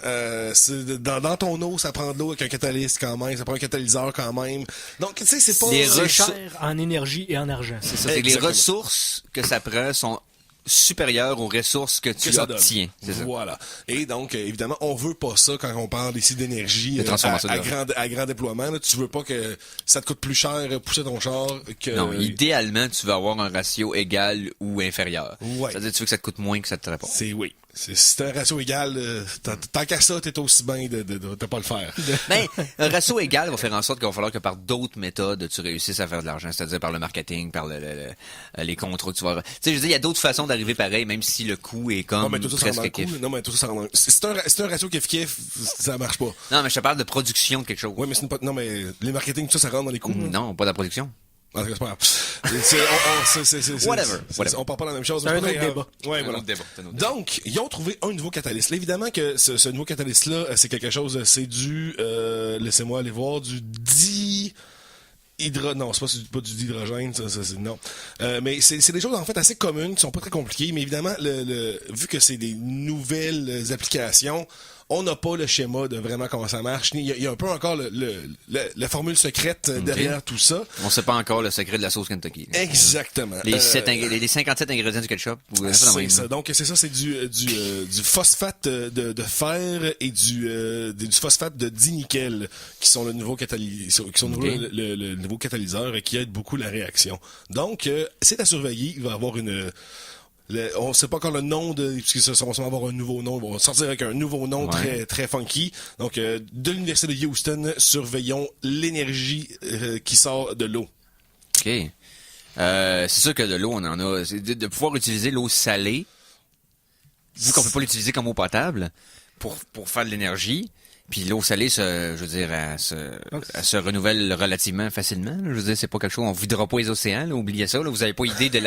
Dans ton eau, ça prend de l'eau avec un catalyste quand même, ça prend un catalyseur quand même. Donc, tu sais, c'est pas... C'est cher en énergie et en argent. C'est ça. C'est que les Exactement. ressources que ça prend sont supérieures aux ressources que tu ça donne. obtiens. C'est ça. Voilà. Et donc, évidemment, on veut pas ça quand on parle ici d'énergie De transformation à de grand déploiement. Là. Tu veux pas que ça te coûte plus cher pousser ton char que... Non, idéalement, tu veux avoir un ratio égal ou inférieur. Ouais. C'est-à-dire, tu veux que ça te coûte moins que ça te rapporte. Oui. Si t'as un ratio égal, tant qu'à ça, t'es aussi bien de pas le faire. Ben, un ratio égal va faire en sorte qu'il va falloir que par d'autres méthodes, tu réussisses à faire de l'argent. C'est-à-dire par le marketing, par les contrats. Tu sais, je veux dire, il y a d'autres façons d'arriver pareil, même si le coût est comme Non, mais tout ça, ça presque rend kiff. cool. Non, mais tout ça, ça rend... C'est un ratio kiff-kiff, ça marche pas. Non, mais je te parle de production de quelque chose. Ouais, mais non, mais les marketing, tout ça rentre dans les coûts. Non, pas de la production. En tout cas, c'est pas grave. Whatever. On parle pas de la même chose. C'est mais un pas autre grave. débat. Ouais, Un voilà. autre débat, c'est un autre débat. Donc, ils ont trouvé un nouveau catalyste. Là, évidemment que ce nouveau catalyste-là, c'est quelque chose, c'est du, laissez-moi aller voir, du non, c'est pas du dihydrogène, ça, non. Mais c'est des choses, en fait, assez communes, qui sont pas très compliquées, mais évidemment, vu que c'est des nouvelles applications, on n'a pas le schéma de vraiment comment ça marche. Il y a un peu encore la formule secrète derrière tout ça. On sait pas encore le secret de la sauce Kentucky. Exactement. Les 57 ingrédients du ketchup. C'est ça. Donc, c'est ça, c'est du phosphate de fer et du phosphate de dinickel qui sont le nouveau le nouveau catalyseur et qui aide beaucoup la réaction. Donc, c'est à surveiller. Il va y avoir on sait pas encore le nom puisque ça va avoir un nouveau nom. Ils vont sortir avec un nouveau nom très, très funky. Donc, de l'Université de Houston, surveillons l'énergie qui sort de l'eau. OK. C'est sûr que de l'eau, on en a. C'est de pouvoir utiliser l'eau salée, vu qu'on peut pas l'utiliser comme eau potable, pour faire de l'énergie. Puis l'eau salée, elle se renouvelle relativement facilement. Là. Je veux dire, c'est pas quelque chose, on videra pas les océans, là, oubliez ça. Là. Vous avez pas idée de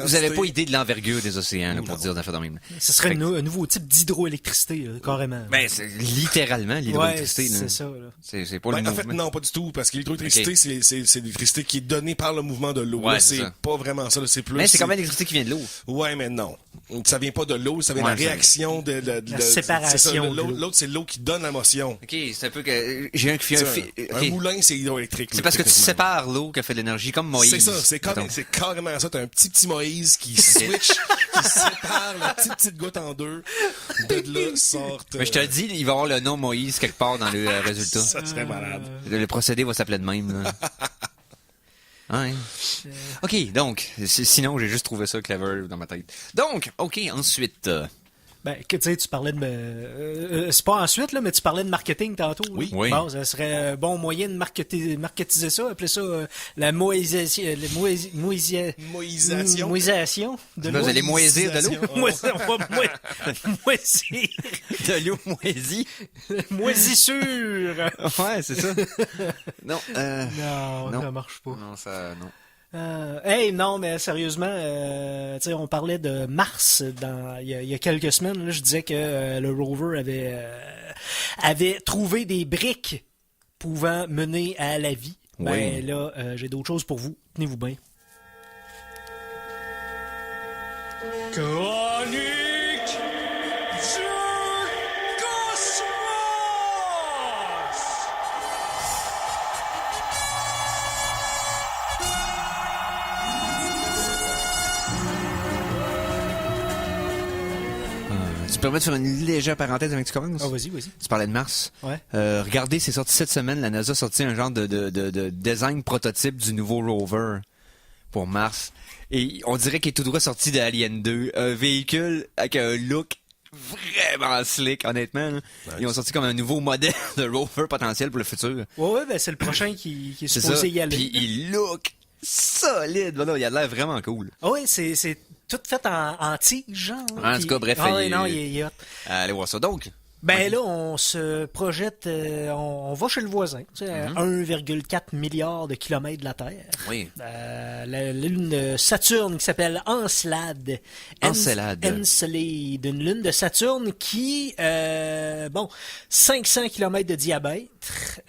vous avez pas idée de l'envergure des océans, là, pour dire d'affaires de même. Ce serait un nouveau type d'hydroélectricité, là, carrément. Ben, c'est littéralement l'hydroélectricité. Ouais, là. c'est ça. Là. C'est pas le En mouvement. fait, non, pas du tout, parce que l'hydroélectricité, c'est l'électricité qui est donnée par le mouvement de l'eau. Ouais, Là, c'est c'est ça. pas vraiment ça, là, c'est plus... Mais c'est quand même l'électricité qui vient de l'eau. Ouais, mais non. Ça vient pas de l'eau, ça vient de la réaction de la séparation c'est ça, de l'eau. l'autre, c'est l'eau qui donne la motion. OK, c'est un peu que j'ai un Un moulin, c'est hydroélectrique. C'est parce que tu sépares l'eau qui a fait de l'énergie, comme Moïse. C'est ça, c'est carrément ça. T'as un petit Moïse qui switch, qui sépare la petite goutte en deux. De là sortent... Mais je te le dis, il va y avoir le nom Moïse quelque part dans le résultat. Ça serait malade. Le procédé va s'appeler de même. Là. Ouais. OK, donc, sinon, j'ai juste trouvé ça clever dans ma tête. Donc, OK, ensuite... Ben, tu sais, tu parlais de... c'est pas ensuite, là, mais tu parlais de marketing tantôt. Oui. Oui. Bon, ça serait un bon moyen de marketiser ça, appeler ça la moïsation. Moïsation. De Vous allez moisir de l'eau? Moisir. De l'eau moisie? Moisissure. Ouais, c'est ça. Non, Non, non. ça marche pas. Non, ça... Non. Non, mais sérieusement, tu sais, on parlait de Mars il y a quelques semaines. Là, je disais que le rover avait trouvé des briques pouvant mener à la vie. Oui. Ben là, j'ai d'autres choses pour vous. Tenez-vous bien. Chronique du Cosmos! Tu me permets de faire une légère parenthèse avant que tu commences? Ah, vas-y. Tu parlais de Mars. Ouais. Regardez, c'est sorti cette semaine. La NASA a sorti un genre de design prototype du nouveau rover pour Mars. Et on dirait qu'il est tout droit sorti de Alien 2. Un véhicule avec un look vraiment slick, honnêtement. Là. Nice. Ils ont sorti comme un nouveau modèle de rover potentiel pour le futur. Ouais, ben c'est le prochain qui est C'est supposé ça. y aller. Puis il look solide. Voilà, il a l'air vraiment cool. Ah oui, c'est tout fait en tige, genre. En tout cas, bref, Ah ouais, il- non, il est hot. Allez voir ça. Donc, Ben là, on se projette, on va chez le voisin, tu sais, à 1,4 milliard de kilomètres de la Terre. oui. La lune de Saturne qui s'appelle Encelade. Encelade. Encelade, une lune de Saturne qui, 500 kilomètres de diamètre.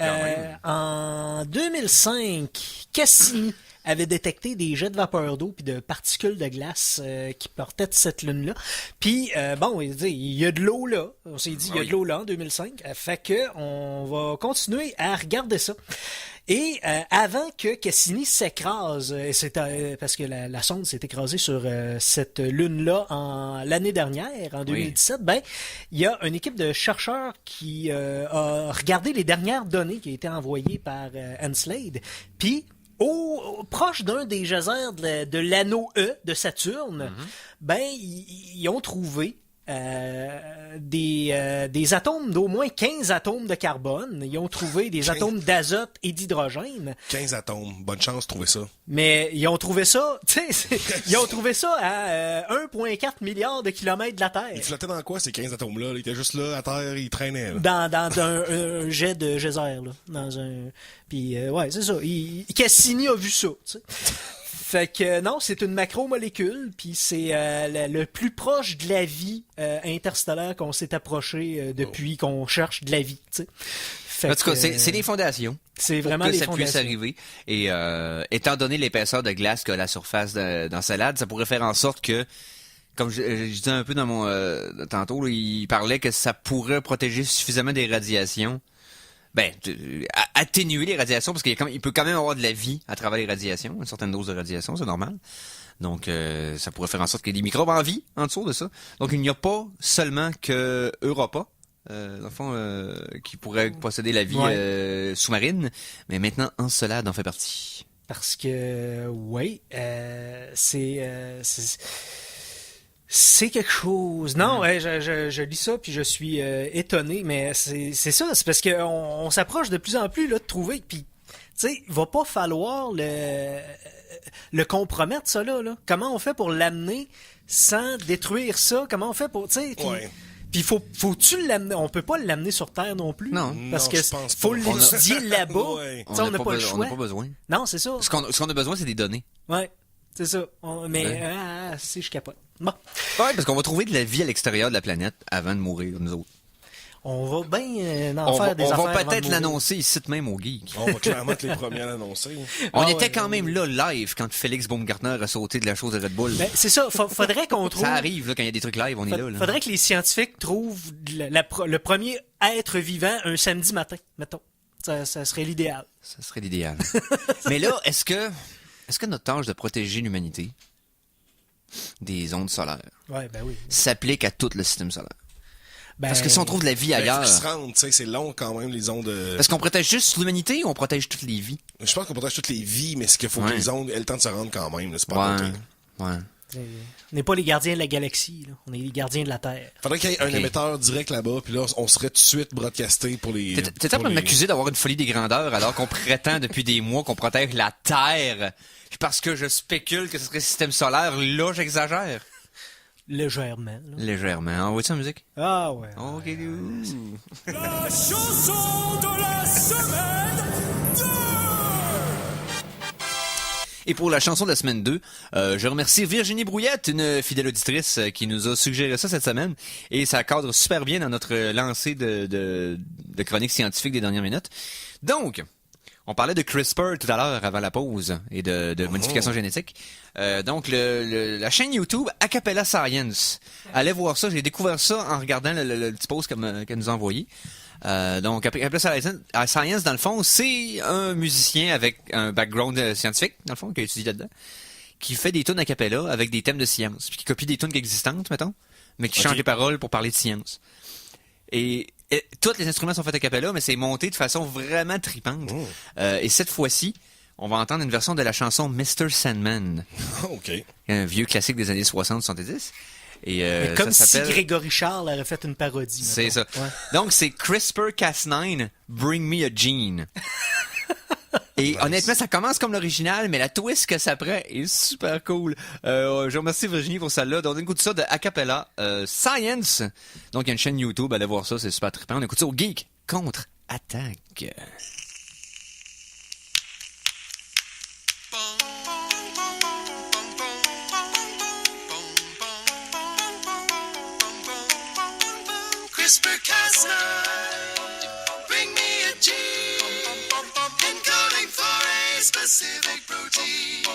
En 2005, Cassini avait détecté des jets de vapeur d'eau puis de particules de glace qui portaient de cette lune-là. Puis, il y a de l'eau là. On s'est dit, il y a de l'eau là en 2005. Fait que on va continuer à regarder ça. Et avant que Cassini s'écrase, parce que la sonde s'est écrasée sur cette lune-là l'année dernière, en 2017, il y a une équipe de chercheurs qui a regardé les dernières données qui ont été envoyées par Encelade. Puis, proche d'un des geysers de l'anneau E de Saturne, ils ont trouvé des atomes d'au moins 15 atomes de carbone. Ils ont trouvé des atomes d'azote et d'hydrogène. 15 atomes. Bonne chance de trouver ça. Mais ils ont trouvé ça, ils ont trouvé ça à 1,4 milliard de kilomètres de la Terre. Ils flottaient dans quoi, ces 15 atomes-là? Ils étaient juste là, à terre, ils traînaient. Là. Dans un jet de geyser, là. Puis, c'est ça. Cassini a vu ça, tu sais. Fait que non, c'est une macromolécule, puis c'est le plus proche de la vie interstellaire qu'on s'est approché depuis qu'on cherche de la vie, tu sais. En tout cas, c'est les fondations. C'est pour vraiment que les ça puisse fondations. arriver. Et étant donné l'épaisseur de glace qu'a la surface d'Encelade, ça pourrait faire en sorte que, comme je disais un peu dans mon tantôt, là, il parlait que ça pourrait protéger suffisamment des radiations. Atténuer les radiations, parce qu'il peut quand même avoir de la vie à travers les radiations, une certaine dose de radiation, c'est normal. Donc, ça pourrait faire en sorte qu'il y ait des microbes en vie en dessous de ça. Donc, il n'y a pas seulement que Europa, dans le fond, qui pourrait posséder la vie sous-marine, mais maintenant Encelade en fait partie. Parce que, c'est quelque chose. Non, je lis ça puis je suis étonné, mais c'est ça, c'est parce que on s'approche de plus en plus là de trouver, puis tu sais, il va pas falloir le compromettre ça là. Comment on fait pour l'amener sans détruire ça? Comment on fait pour, tu sais, puis faut-tu l'amener? On peut pas l'amener sur Terre non plus. Non. Parce Non, que je pense faut pas. l'étudier là-bas. Ouais. Tu sais, on n'a pas le On choix. n'a pas besoin. Non, c'est ça. Ce qu'on a besoin, c'est des données. Ouais, c'est ça. Si je capote. Bon. Ouais, parce qu'on va trouver de la vie à l'extérieur de la planète avant de mourir, nous autres. On va bien On faire des va affaires avant peut-être de mourir. l'annoncer ici même au Geek. On va clairement être les premiers à l'annoncer. On était quand même là, live, quand Félix Baumgartner a sauté de la chose de Red Bull. Ben, c'est ça. Faudrait qu'on trouve. Ça arrive, là, quand il y a des trucs live, on est là. Faudrait que les scientifiques trouvent le premier être vivant un samedi matin, mettons. Ça serait l'idéal. Ça serait l'idéal. Mais là, est-ce que notre tâche de protéger l'humanité des ondes solaires Ouais, ben oui. s'applique à tout le système solaire? Ben, Parce que si on trouve de la vie ailleurs... Faut qu'ils se rendent, tu sais, c'est long quand même, les ondes. Parce qu'on protège juste l'humanité ou on protège toutes les vies? Je pense qu'on protège toutes les vies, mais c'est qu'il faut que les ondes aient le temps de se rendre quand même. Là, c'est pas Ouais. compliqué. Ouais. on n'est pas les gardiens de la galaxie, là. On est les gardiens de la Terre. Faudrait qu'il y ait un Ok. émetteur direct là-bas, puis là, on serait tout de suite broadcasté pour les... T'es en train de m'accuser d'avoir une folie des grandeurs alors qu'on prétend depuis des mois qu'on protège la Terre. Puis parce que je spécule que ce serait le système solaire, là, j'exagère. Légèrement, là. Légèrement. Envoie-tu la musique? Ah ouais. Ok. La chanson de la semaine 2! Et pour la chanson de la semaine 2, je remercie Virginie Brouillette, une fidèle auditrice qui nous a suggéré ça cette semaine. Et ça cadre super bien dans notre lancée de chroniques scientifiques des dernières minutes. Donc, on parlait de CRISPR tout à l'heure avant la pause et de modification génétique. Donc, la chaîne YouTube Acapella Science. Allez voir ça, j'ai découvert ça en regardant le petit post qu'elle nous a envoyé. Donc, Acapella Science, dans le fond, c'est un musicien avec un background scientifique, dans le fond, qui a étudié là-dedans, qui fait des tunes a cappella avec des thèmes de science, puis qui copie des tunes existantes, mettons, mais qui Ok. change les paroles pour parler de science. Et tous les instruments sont faits a cappella, mais c'est monté de façon vraiment tripante. Et cette fois-ci, on va entendre une version de la chanson Mr. Sandman, OK. un vieux classique des années 60-70. Et Mais comme ça si s'appelle... Grégory Charles aurait fait une parodie. C'est mettons. ça. Ouais. Donc, c'est CRISPR-Cas9, Bring Me a Gene. Et honnêtement, ça commence comme l'original, mais la twist que ça prend est super cool. Je remercie Virginie pour celle-là. Donc, on écoute ça de Acapella Science. Donc, il y a une chaîne YouTube, allez voir ça, c'est super trippant. On écoute ça au Geek Contre-Attaque. CRISPR-Cas9, bring me a gene, encoding for a specific protein.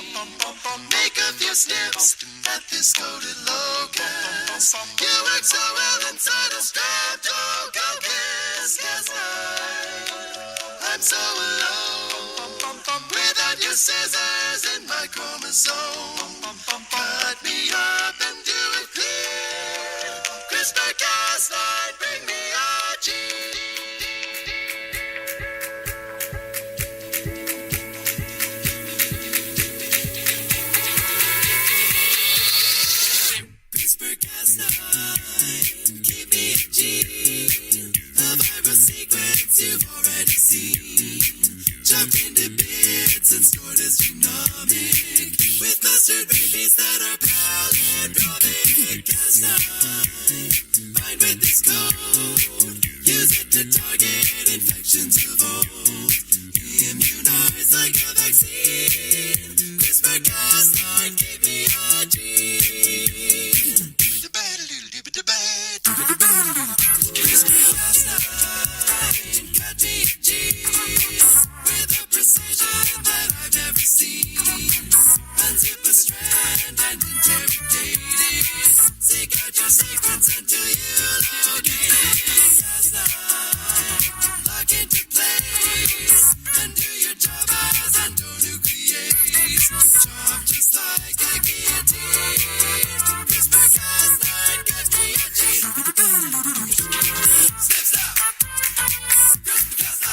Make a few snips at this coded locus. You work so well inside a streptococcus. Cas9, I'm so alone without your scissors in my chromosome. Cut me up and do it clear. CRISPR-Cas9, bring me a gene. CRISPR-Cas9, give me a gene. A virus sequence you've already seen. Chopped into bits and stored as genomic. With clustered babies that are palindromic. Cas9, bind with this code. Use it to target infections of old. Immunize like a vaccine. CRISPR-Cas9, give me a gene. CRISPR-Cas9, cut me a gene. With a precision that I've never seen. Unzip a strand and interrogate it. Seek out your sequence until you locate it. Cas9, lock into place and do your job as endonuclease. Chop just like a guillotine. CRISPR-Cas9, get me a gene. Snip, snap. CRISPR-Cas9.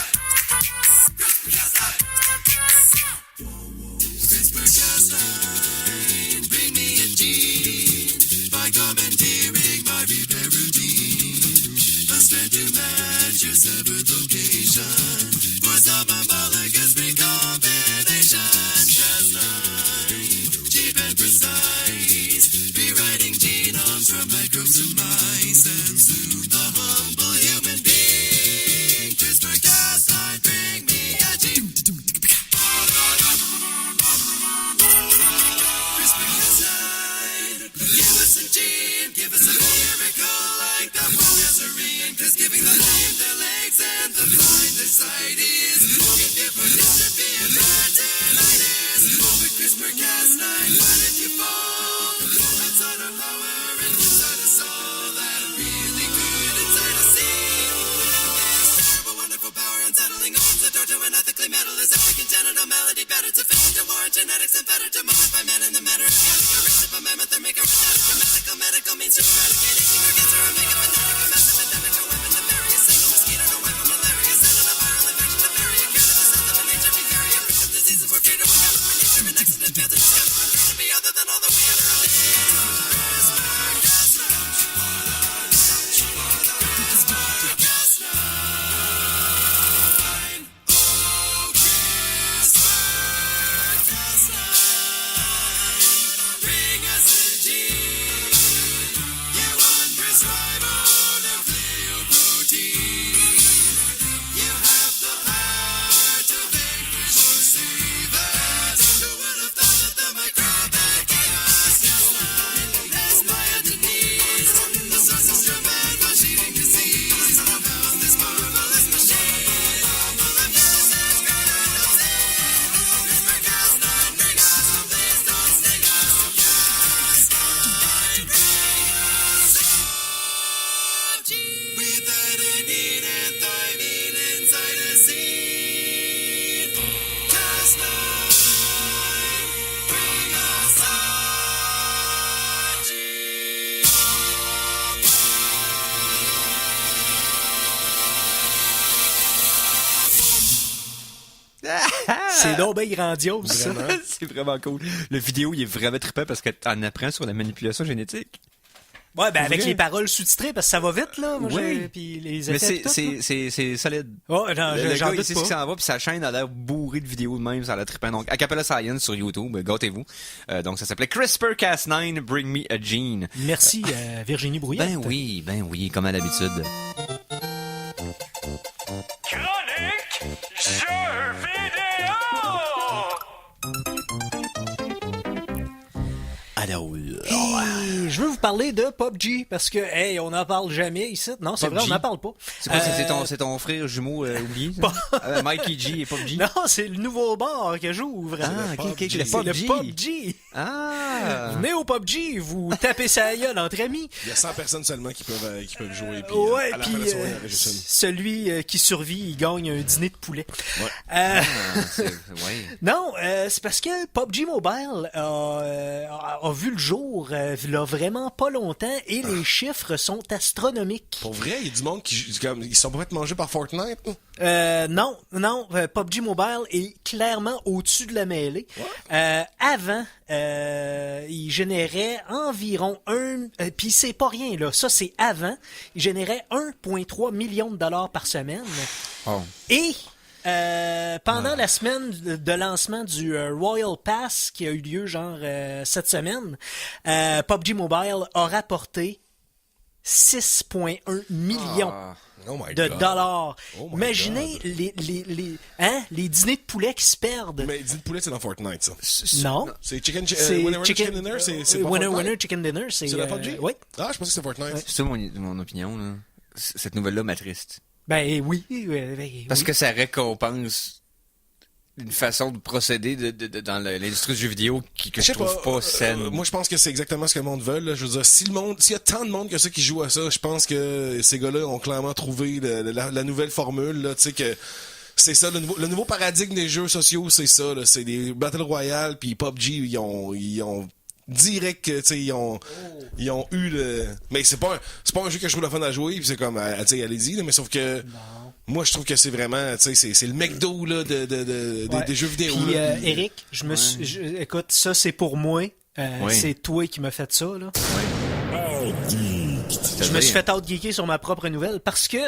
CRISPR-Cas9, bring me a gene by commandeering my repair routine. A strand to match your severed location for some homologous recombination. Cas9, cheap and precise, rewriting genomes from microbes to mice and soothe the humble human being. CRISPR-Cas9, bring me a gene. CRISPR-Cas9, give us a gene, give us a miracle like the Nazarene, 'cause giving the lame their legs and the blind their sight is. If you put dystrophy and retinitis, with CRISPR-Cas9, why did you fall? Outside our power and inside a soul that really good inside a sea. This terrible, wonderful power unsettling owns the door to an ethically metal-less congenital malady better to fit into war genetics and better to modify men in the matter of a mammoth or make a medical means to eradicate aging or cancer or make a fanatic, a massive epidemic, a weapon to bury a single mosquito, no weapon, malaria, send on a viral infection to C'est donc bien grandiose, ça. Vraiment. C'est vraiment cool. Le vidéo, il est vraiment trippant parce que t'en apprends sur la manipulation génétique. Ouais, ben avec Vrai. les paroles sous-titrées, parce que ça va vite, là. Moi, Oui. puis les Mais effets pis tout, là. c'est solide. Oh, non, Le j'en gars, il doute sait ce qui pas. s'en va, puis sa chaîne a l'air bourrée de vidéos de même, ça a l'air trippant. Donc, Acapella Science sur YouTube, gâtez-vous. Donc, ça s'appelait CRISPR-Cas9, Bring Me a Gene. Merci, Virginie Brouillette. Ben oui, comme à l'habitude. Chronique jeux vidéo! Alors, Et je veux vous parler de PUBG, parce que, hey, on n'en parle jamais ici. Non, c'est vrai, PUBG. on n'en parle pas. c'est quoi, c'est ton frère jumeau oublié? ça? Mikey G et PUBG? Non, c'est le nouveau bar que j'ouvre. Ah, ok, PUBG. le C'est le PUBG. PUBG. Ah! Venez au PUBG, vous tapez sa gueule entre amis. Il y a 100 personnes seulement qui peuvent jouer. Puis, Ouais, à la puis fin de la soirée, il enregistre une. celui qui survit, il gagne un dîner de poulet. Ouais. Ah, ouais. Non, c'est parce que PUBG Mobile a vu le jour il y a vraiment pas longtemps et les chiffres sont astronomiques. Pour vrai, il y a du monde ils sont pas fait manger par Fortnite. Non, PUBG Mobile est clairement au-dessus de la mêlée. Avant, il générait environ puis c'est pas rien là, ça c'est avant, il générait 1,3 million de dollars par semaine. Oh. Et pendant la semaine de lancement du Royal Pass qui a eu lieu genre cette semaine, PUBG Mobile a rapporté 6,1 millions Oh my de God. dollars. Oh my Imaginez les dîners de poulet qui se perdent. Mais dis de poulet, c'est dans Fortnite, ça. Non. C'est Chicken, C'est Winner Dinner, c'est pas Winner Fortnite? Winner Chicken Dinner, c'est C'est la PUBG? oui. Ah, je pensais que c'était Fortnite. C'est ça mon opinion, là. Cette nouvelle-là m'attriste. Ben oui. Parce que ça récompense une façon de procéder dans l'industrie du jeu vidéo que je trouve pas saine. Moi, je pense que c'est exactement ce que le monde veut. Là. Je veux dire, s'il y a tant de monde que ça qui joue à ça, je pense que ces gars-là ont clairement trouvé la nouvelle formule. Là, tu sais que c'est ça, le nouveau paradigme des jeux sociaux, c'est ça. Là, c'est des Battle Royale, puis PUBG, ils ont direct que tu sais ils ont eu le mais c'est pas un jeu que je trouve le fun à jouer puis c'est comme tu sais allez-y là, mais sauf que moi je trouve que c'est vraiment tu sais c'est le McDo là des jeux vidéo Puis là, puis, Eric, écoute, ça c'est pour moi. Oui. C'est toi qui m'as fait ça là. Je Je me suis fait out-geeker sur ma propre nouvelle parce que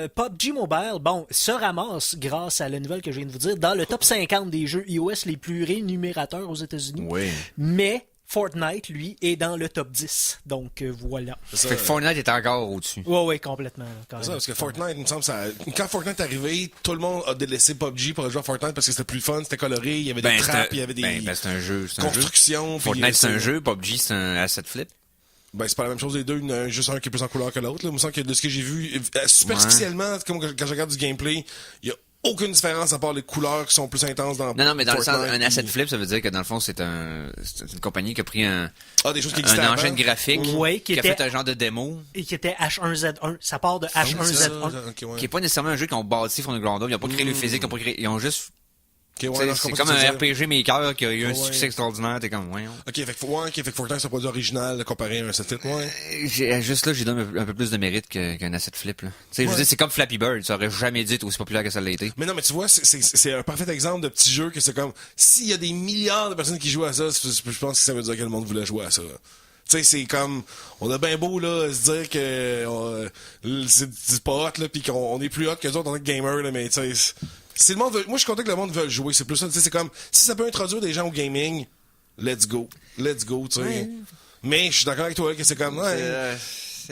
PUBG Mobile, bon, se ramasse grâce à la nouvelle que je viens de vous dire dans le top 50 des jeux iOS les plus rémunérateurs aux États-Unis. Oui. Mais Fortnite, lui, est dans le top 10. Donc voilà. c'est ça. Fait que Fortnite est encore au-dessus. Ouais, complètement. Là, C'est ça, parce que Fortnite, il me semble, quand Fortnite est arrivé, tout le monde a délaissé PUBG pour jouer à Fortnite parce que c'était plus fun, c'était coloré, il y avait des trappes, il y avait des c'est un jeu. constructions. puis, Fortnite, c'est un jeu. PUBG, c'est un asset flip. Ben, c'est pas la même chose des deux, juste un qui est plus en couleur que l'autre. Là. Il me semble que de ce que j'ai vu, superficiellement, comme quand je regarde du gameplay, il y a aucune différence à part les couleurs qui sont plus intenses dans Non, mais dans le Fortnite, sens, un asset puis- flip, ça veut dire que dans le fond, c'est une compagnie qui a pris des choses qui existaient un avant. engine graphique, Ouais, qui qui a était- fait un genre de démo, Et qui était H1Z1. Ça part de Ah oui, c'est ça, H1Z1. ok, ouais. qui est pas nécessairement un jeu qu'ils ont bâti from the ground up. Ils ont pas créé le physique, ils ont juste... Ok, ouais, tu sais, non, je c'est comprends comme ce que un tu veux dire. RPG maker qui a eu un Ouais. succès extraordinaire. T'es comme, ouais. Ok, fait que Fortnite, c'est un produit original comparé à un set ouais. Juste là, j'ai donné un peu plus de mérite qu'un asset flip. Là. Tu sais, je veux dire, c'est comme Flappy Bird. Ça aurait jamais dû être aussi populaire que ça l'a été. Mais non, mais tu vois, c'est un parfait exemple de petit jeu que c'est comme, s'il y a des milliards de personnes qui jouent à ça, je pense que ça veut dire que le monde voulait jouer à ça. Tu sais, c'est comme, on a bien beau, là, se dire que c'est pas hot, là, pis qu'on est plus hot que les autres en tant que gamer, là, mais tu sais, si le monde veut, moi, je suis content que le monde veut jouer, c'est plus ça, tu sais, c'est comme, si ça peut introduire des gens au gaming, let's go, tu sais. Ouais. Mais je suis d'accord avec toi, que c'est comme, ouais,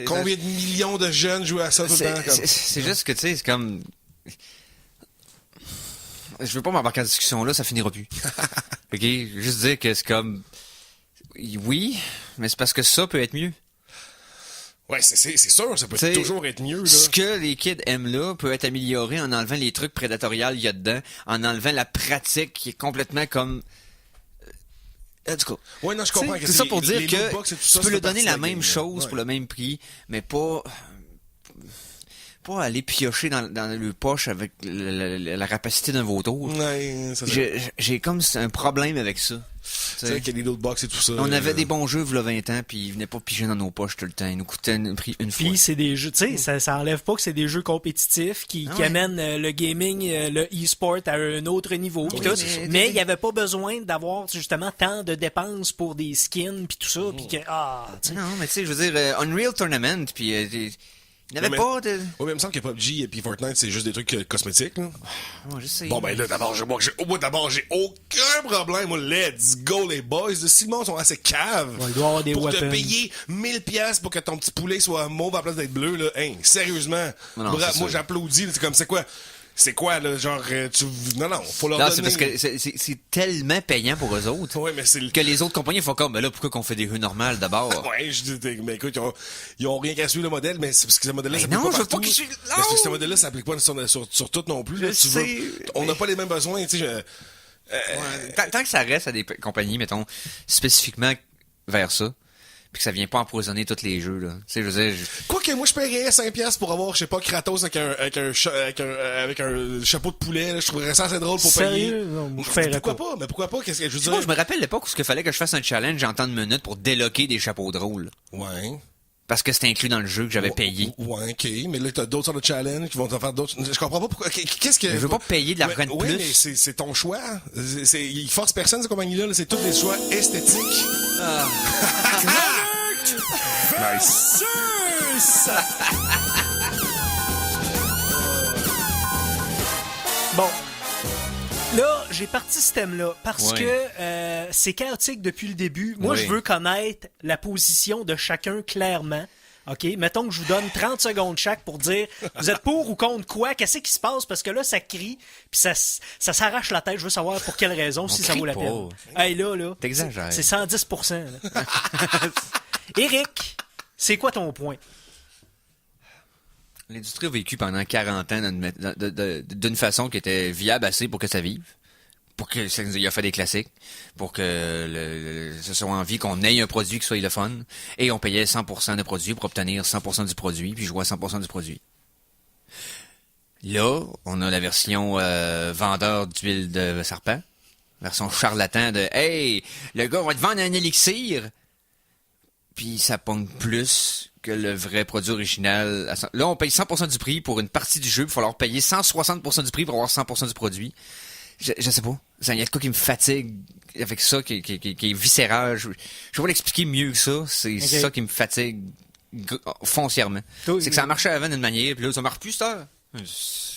combien de millions de jeunes jouent à ça tout le temps, comme. C'est juste que, tu sais, c'est comme... Je veux pas m'embarquer en discussion là, ça finira plus. OK? Juste dire que c'est comme... Oui, mais c'est parce que ça peut être mieux. Ouais, c'est sûr, ça peut T'sais, toujours être mieux, là. Ce que les kids aiment là peut être amélioré en enlevant les trucs prédatoriales qu'il y a dedans, en enlevant la pratique qui est complètement comme... En tout cas, Ouais, non, je comprends que c'est ça pour dire les que lootbox et tout ça, tu peux c'est lui donner partie la de la même game, chose ouais. pour le même prix, mais pas pas aller piocher dans le poche avec la rapacité d'un vautour. Ouais, ça c'est... J'ai comme un problème avec ça. C'est vrai qu'il y a des lootbox et tout ça. On avait des bons jeux, v'là 20 ans, puis ils venaient pas piger dans nos poches tout le temps. Ils nous coûtaient un prix une fois. Puis c'est des jeux, tu sais, ça enlève pas que c'est des jeux compétitifs qui amènent le gaming, le e-sport à un autre niveau. Pis Oui, tout. Mais il y avait pas besoin d'avoir justement tant de dépenses pour des skins puis tout ça, puis que tu sais. Non, mais tu sais, je veux dire, Unreal Tournament, puis il n'y avait mais- pas de... Ouais, mais il me semble que PUBG et puis Fortnite, c'est juste des trucs cosmétiques, là. Ouais, je sais. Bon, ben là, d'abord, j'ai aucun problème. Moi, let's go, les boys. Si le monde sont assez caves Ouais, il doit y avoir des pour te weapons. payer 1000$ pour que ton petit poulet soit mauve à la place d'être bleu, là, hein, sérieusement. Non, c'est moi, ça. j'applaudis. là, C'est comme, c'est quoi, là, genre, non, faut leur Non, donner... c'est parce que c'est tellement payant pour eux autres Ouais, mais c'est le... que les autres compagnies font comme, ben là, pourquoi qu'on fait des rues normales d'abord? Ouais, je dis, mais écoute, ils ont rien qu'à suivre le modèle, mais c'est parce que ce modèle-là, Mais ça s'applique non, pas je veux partout. pas qu'ils suivent- Mais c'est que ce non! modèle-là, ça s'applique pas sur tout non plus. Là, Je sais, on n'a pas les mêmes besoins, tu sais, Tant que ça reste à des compagnies, mettons, spécifiquement vers ça, puis que ça vient pas empoisonner tous les jeux, là. Tu sais, je veux dire... Quoique, moi, je paierais 5$ pour avoir, je sais pas, Kratos avec un chapeau de poulet, là. Je trouverais ça assez drôle pour payer. Sérieux? Non, moi, je ferais Pourquoi pas. pas? Mais pourquoi pas? Qu'est-ce que je veux dire? Moi, je me rappelle l'époque où il fallait que je fasse un challenge en temps de minutes pour débloquer des chapeaux de rôle. Ouais. Parce que c'était inclus dans le jeu que j'avais payé. Ouais, ok. Mais là, t'as d'autres sortes de challenges qui vont te faire d'autres. Je comprends pas pourquoi. Qu'est-ce que. Je veux pas payer de l'argent de Ouais, plus. mais c'est ton choix. Ils forcent personne, cette compagnie-là. Là. C'est tous des choix esthétiques. Nice. Bon. Là, j'ai parti ce thème-là parce Ouais. que c'est chaotique depuis le début. Moi, Oui. je veux connaître la position de chacun clairement. OK? Mettons que je vous donne 30 secondes chaque pour dire vous êtes pour ou contre quoi? Qu'est-ce qui se passe? Parce que là, ça crie, puis ça s'arrache la tête. Je veux savoir pour quelle raison, si ça crie vaut la pas. peine. Hey, là. T'exagères. C'est 110%. Là. Éric, c'est quoi ton point? L'industrie a vécu pendant 40 ans d'une façon qui était viable assez pour que ça vive. Pour que ça nous a fait des classiques. Pour que ce soit envie qu'on ait un produit qui soit le fun. Et on payait 100% de produit pour obtenir 100% du produit, puis jouer à 100% du produit. Là, on a la version vendeur d'huile de serpent. Version charlatan de « Hey, le gars, on va te vendre un élixir! » Puis ça pogne plus que le vrai produit original. Là, on paye 100% du prix pour une partie du jeu, il va falloir payer 160% du prix pour avoir 100% du produit. Je sais pas. Il y a de quoi qui me fatigue avec ça, qui est viscéral. Je vais pas l'expliquer mieux que ça. C'est ça qui me fatigue foncièrement. C'est que ça marchait avant d'une manière, puis là, ça marche plus, ça.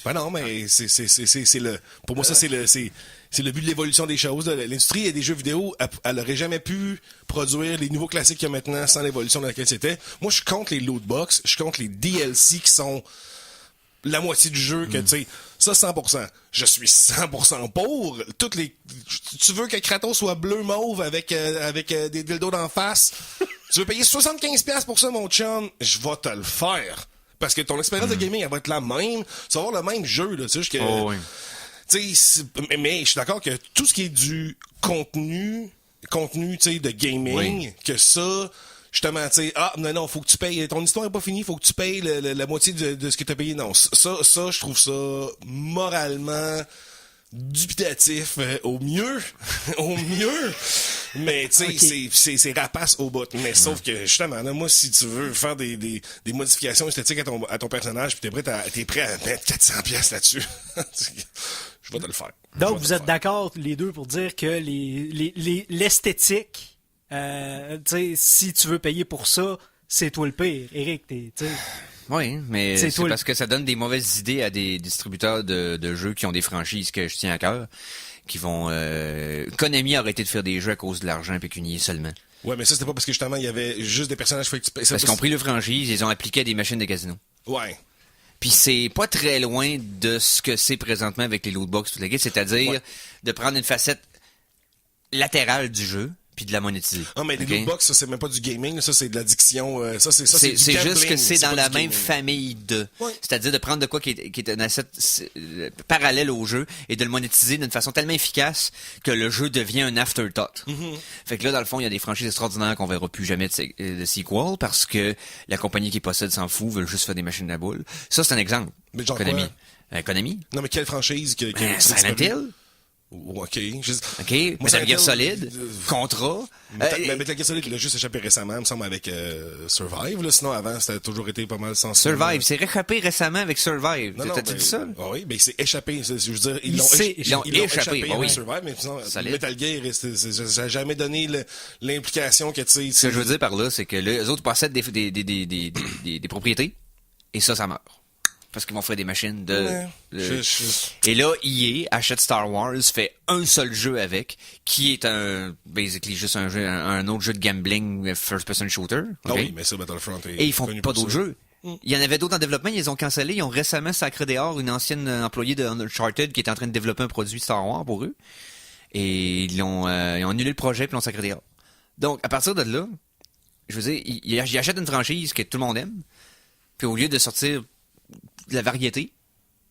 Ben non, mais c'est le. Pour moi, ça, c'est le but de l'évolution des choses. là. L'industrie des jeux vidéo, elle aurait jamais pu produire les nouveaux classiques qu'il y a maintenant sans l'évolution dans laquelle c'était. Moi, je suis contre les lootbox, je suis contre les DLC qui sont la moitié du jeu que, tu sais, ça 100%. Je suis 100% pour. Tu veux que Kratos soit bleu mauve avec des dildos d'en face? Tu veux payer 75$ pour ça, mon chum? Je vais te le faire. Parce que ton expérience de gaming, elle va être la même. Tu vas avoir le même jeu, là, tu sais, Oh, oui. tu sais, mais je suis d'accord que tout ce qui est du contenu, tu sais, de gaming, Oui. que ça, justement, tu sais, non, faut que tu payes, ton histoire est pas finie, faut que tu payes la moitié de ce que t'as payé. Non, ça, je trouve ça moralement dubitatif au mieux, mais tu sais, c'est rapace au bout. Mais sauf que, justement, là, moi, si tu veux faire des modifications esthétiques à ton personnage, pis t'es prêt à mettre 400$ là-dessus, je vais te le faire. Donc, vous êtes d'accord, les deux, pour dire que l'esthétique, tu sais, si tu veux payer pour ça, c'est toi le pire. Éric, tu sais. Oui, mais C'est c'est toi le- parce que ça donne des mauvaises idées à des distributeurs de jeux qui ont des franchises que je tiens à cœur, qui vont... Konami a arrêté de faire des jeux à cause de l'argent pécunier seulement. Ouais, mais ça, c'était pas parce que justement, il y avait juste des personnages faut que tu payes. Parce qu'ils ont pris le franchise, ils ont appliqué à des machines de casino. Ouais. Puis c'est pas très loin de ce que c'est présentement avec les lootbox, toute la guide, c'est-à-dire de prendre une facette latérale du jeu, puis de la monétiser. Ah, mais les OK? loot box, ça, c'est même pas du gaming, là, ça, c'est de l'addiction, c'est C'est du juste gambling, que c'est dans pas la du même gaming. famille de. Ouais. C'est-à-dire de prendre de quoi qui est un asset parallèle au jeu et de le monétiser d'une façon tellement efficace que le jeu devient un afterthought. Fait que là, dans le fond, il y a des franchises extraordinaires qu'on verra plus jamais de sequel parce que la compagnie qui possède s'en fout, veut juste faire des machines à boules. Ça, c'est un exemple. Mais genre Konami. quoi? Konami? Non, mais quelle franchise que Silent Hill? OK. OK? Moi, Metal Gear Silent Hill, Solid? Contra? Mais Metal Gear Solid, il a juste échappé récemment, il me semble, avec Survive, là. Sinon, avant, c'était toujours été pas mal sensible. Survive. C'est réchappé récément avec Survive. Non, non, T'as-tu dit ça? Oui, mais c'est échappé. Je veux dire, Ils l'ont échappé, bah oui. avec Survive, mais sinon, Solide. Metal Gear, ça n'a jamais donné l'implication que, tu sais... Ce que je veux dire par là, c'est que les autres possèdent des propriétés et ça meurt. Parce qu'ils vont faire des machines de... Ouais. Et là, EA achète Star Wars, fait un seul jeu avec, qui est basically juste un autre jeu de gambling first-person shooter. Ah OK? oui, mais ça, Battlefront est Et ils font connu pas pour d'autres ça. jeux. Il y en avait d'autres en développement, ils les ont cancellés. Ils ont récemment sacré dehors une ancienne employée de Uncharted qui était en train de développer un produit Star Wars pour eux. Et ils ont annulé le projet puis l'ont sacré dehors. Donc, à partir de là, je veux dire, ils achètent une franchise que tout le monde aime. Puis au lieu de sortir de la variété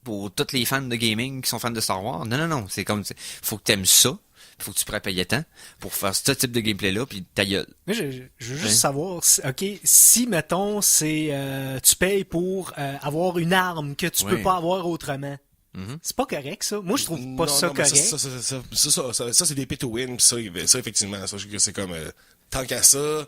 pour tous les fans de gaming qui sont fans de Star Wars, non, c'est comme, faut que t'aimes ça. Faut que tu pourrais payer tant pour faire ce type de gameplay-là, puis ta gueule. Mais je veux juste savoir, OK, si, mettons, c'est tu payes pour avoir une arme que tu peux pas avoir autrement, c'est pas correct, ça? Moi, je trouve pas ça mais correct. Ça, c'est des pay to win, pis ça, effectivement, ça, c'est comme, tant qu'à ça,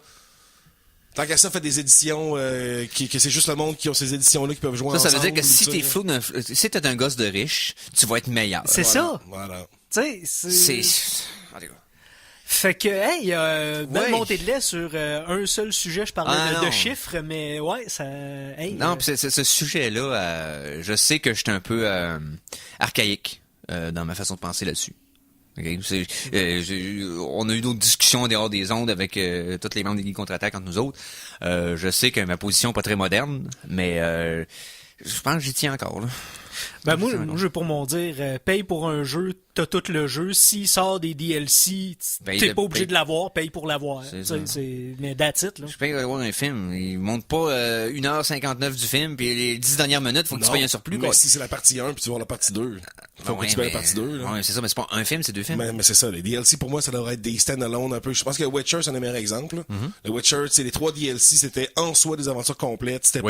fait des éditions, que c'est juste le monde qui ont ces éditions-là qui peuvent jouer Ça ensemble. veut dire que si ça, t'es flou, si t'es un gosse de riche, tu vas être meilleur. C'est ça. Voilà. Tu sais, C'est... En tout cas. Fait que, hey, belle Ouais. montée de lait sur un seul sujet. Je parlais Ah, de non. chiffres, mais ouais, ça... Hey, Non, pis ce sujet-là, je sais que j'étais un peu archaïque dans ma façon de penser là-dessus. Okay? On a eu d'autres discussions en dehors des ondes avec tous les membres des Geeks Contre-Attaque entre nous autres. Je sais que ma position n'est pas très moderne, mais je pense que j'y tiens encore. Là. Ben moi, je pour mon dire, paye pour un jeu, t'as tout le jeu. S'il sort des DLC, t'es pas obligé de l'avoir, paye pour l'avoir. Mais that's it, là. Je paye pour voir un film. Il monte pas 1h59 du film, puis les 10 dernières minutes, faut que tu payes un surplus. Mais quoi. si c'est la partie 1 puis tu vas voir la partie 2, faut que tu payes la partie 2. Là. Ouais, c'est ça, mais c'est pas un film, c'est deux films. Mais c'est ça, les DLC pour moi ça devrait être des stand-alone un peu. Je pense que Witcher c'est un des meilleurs exemples. Là. Le Witcher, c'est les 3 DLC, c'était en soi des aventures complètes, c'était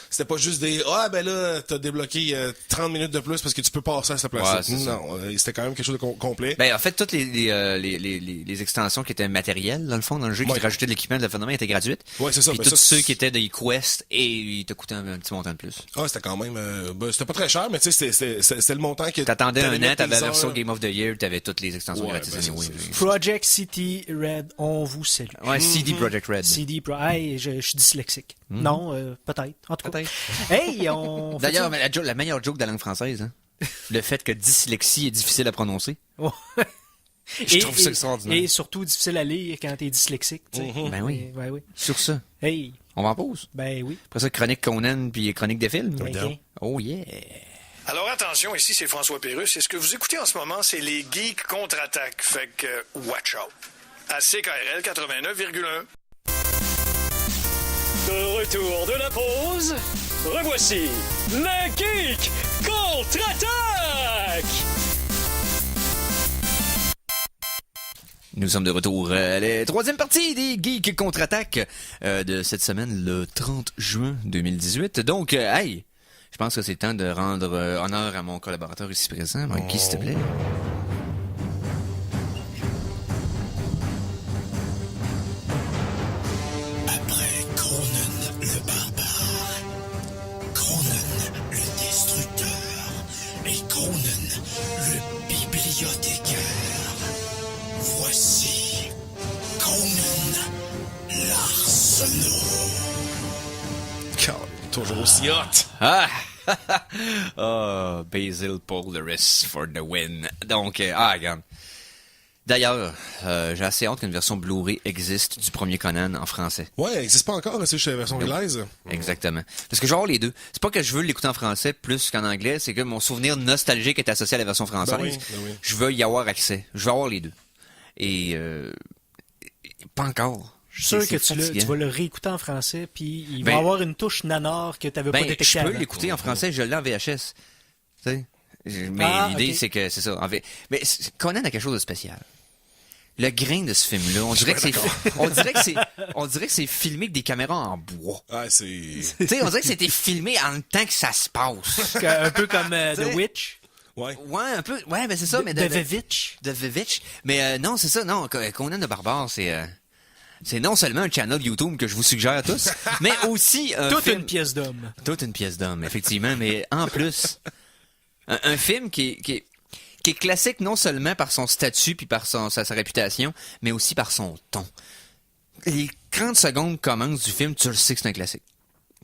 c'était pas juste des ben là t'as débloqué 30 minutes de plus parce que tu peux passer à cette place-là. Ouais, c'est ça. Non, c'était quand même quelque chose de complet. Ben, en fait, toutes les extensions qui étaient matérielles, dans le fond, dans le jeu, qui rajoutaient de l'équipement de la phénomène étaient gratuites. Ouais, c'est ça. Puis Ben, tous ça, ceux qui étaient des quests, et ils te coûtaient un petit montant de plus. Ah, c'était quand même c'était pas très cher, mais tu sais c'était le montant que T'attendais un an, mettre t'avais la tes version heures. Game of the Year, t'avais toutes les extensions Ouais, gratuites. ben, anyway. Project City Red, on vous salue. Ouais, CD Projekt Red. Hey, je suis dyslexique. Non, peut-être. En tout cas. Peut-être. Hey, on... fait D'ailleurs, ça? mais la meilleure joke de la langue française, hein. Le fait que dyslexie est difficile à prononcer. Ouais. Je trouve ça extraordinaire. Et surtout difficile à lire quand t'es dyslexique. Tu sais. Ben oui. Ben oui. Sur ça, Hey, on va en pause. ben oui. Après ça, chronique Conan puis chronique des films. Ok. Oh yeah. Alors attention, ici c'est François Pérusse et ce que vous écoutez en ce moment, c'est les Geeks Contre-Attaque. Fait que, watch out. À CKRL 89,1. De retour de la pause, revoici les Geeks Contre-Attaque! Nous sommes de retour à la troisième partie des Geeks Contre-Attaque de cette semaine, le 30 juin 2018. Donc, hey, je pense que c'est le temps de rendre honneur à mon collaborateur ici présent. Mikey, s'il te plaît. Après Cronen le barbare, Cronen le destructeur et Cronen le bibliothécaire, voici Cronen l'Arsenault. Toujours aussi hot. Ah! Basil Polaris for the win. Donc, regarde. D'ailleurs, j'ai assez hâte qu'une version Blu-ray existe du premier Conan en français. Ouais, elle existe pas encore, c'est juste la version anglaise. Exactement. Parce que je vais avoir les deux. C'est pas que je veux l'écouter en français plus qu'en anglais, c'est que mon souvenir nostalgique est associé à la version française. Ben oui. Je veux y avoir accès. Je veux avoir les deux. Et Pas encore. Je suis sûr que C'est tu fatigant. vas le réécouter en français, puis il Ben- va avoir une touche nanar que tu n'avais pas détectée je peux avant. l'écouter en français, je l'ai en VHS. Tu sais? Mais Ah, l'idée, ok. c'est que c'est ça. Mais Conan a quelque chose de spécial. Le grain de ce film-là, on dirait que c'est filmé avec des caméras en bois. Ah, c'est... Tu sais, on dirait que c'était filmé en même temps que ça se passe. Un peu comme The Witch, Ouais. Ouais, un peu. Ouais, ben c'est ça, mais de Vevitch. de Vevitch. Mais non, c'est ça, non. Conan le Barbare, c'est non seulement un channel YouTube que je vous suggère à tous, mais aussi un Toute film... une pièce d'homme. Toute une pièce d'homme, effectivement, mais en plus, un film qui est classique non seulement par son statut puis par sa réputation, mais aussi par son ton. Les 30 secondes commencent du film, tu le sais que c'est un classique.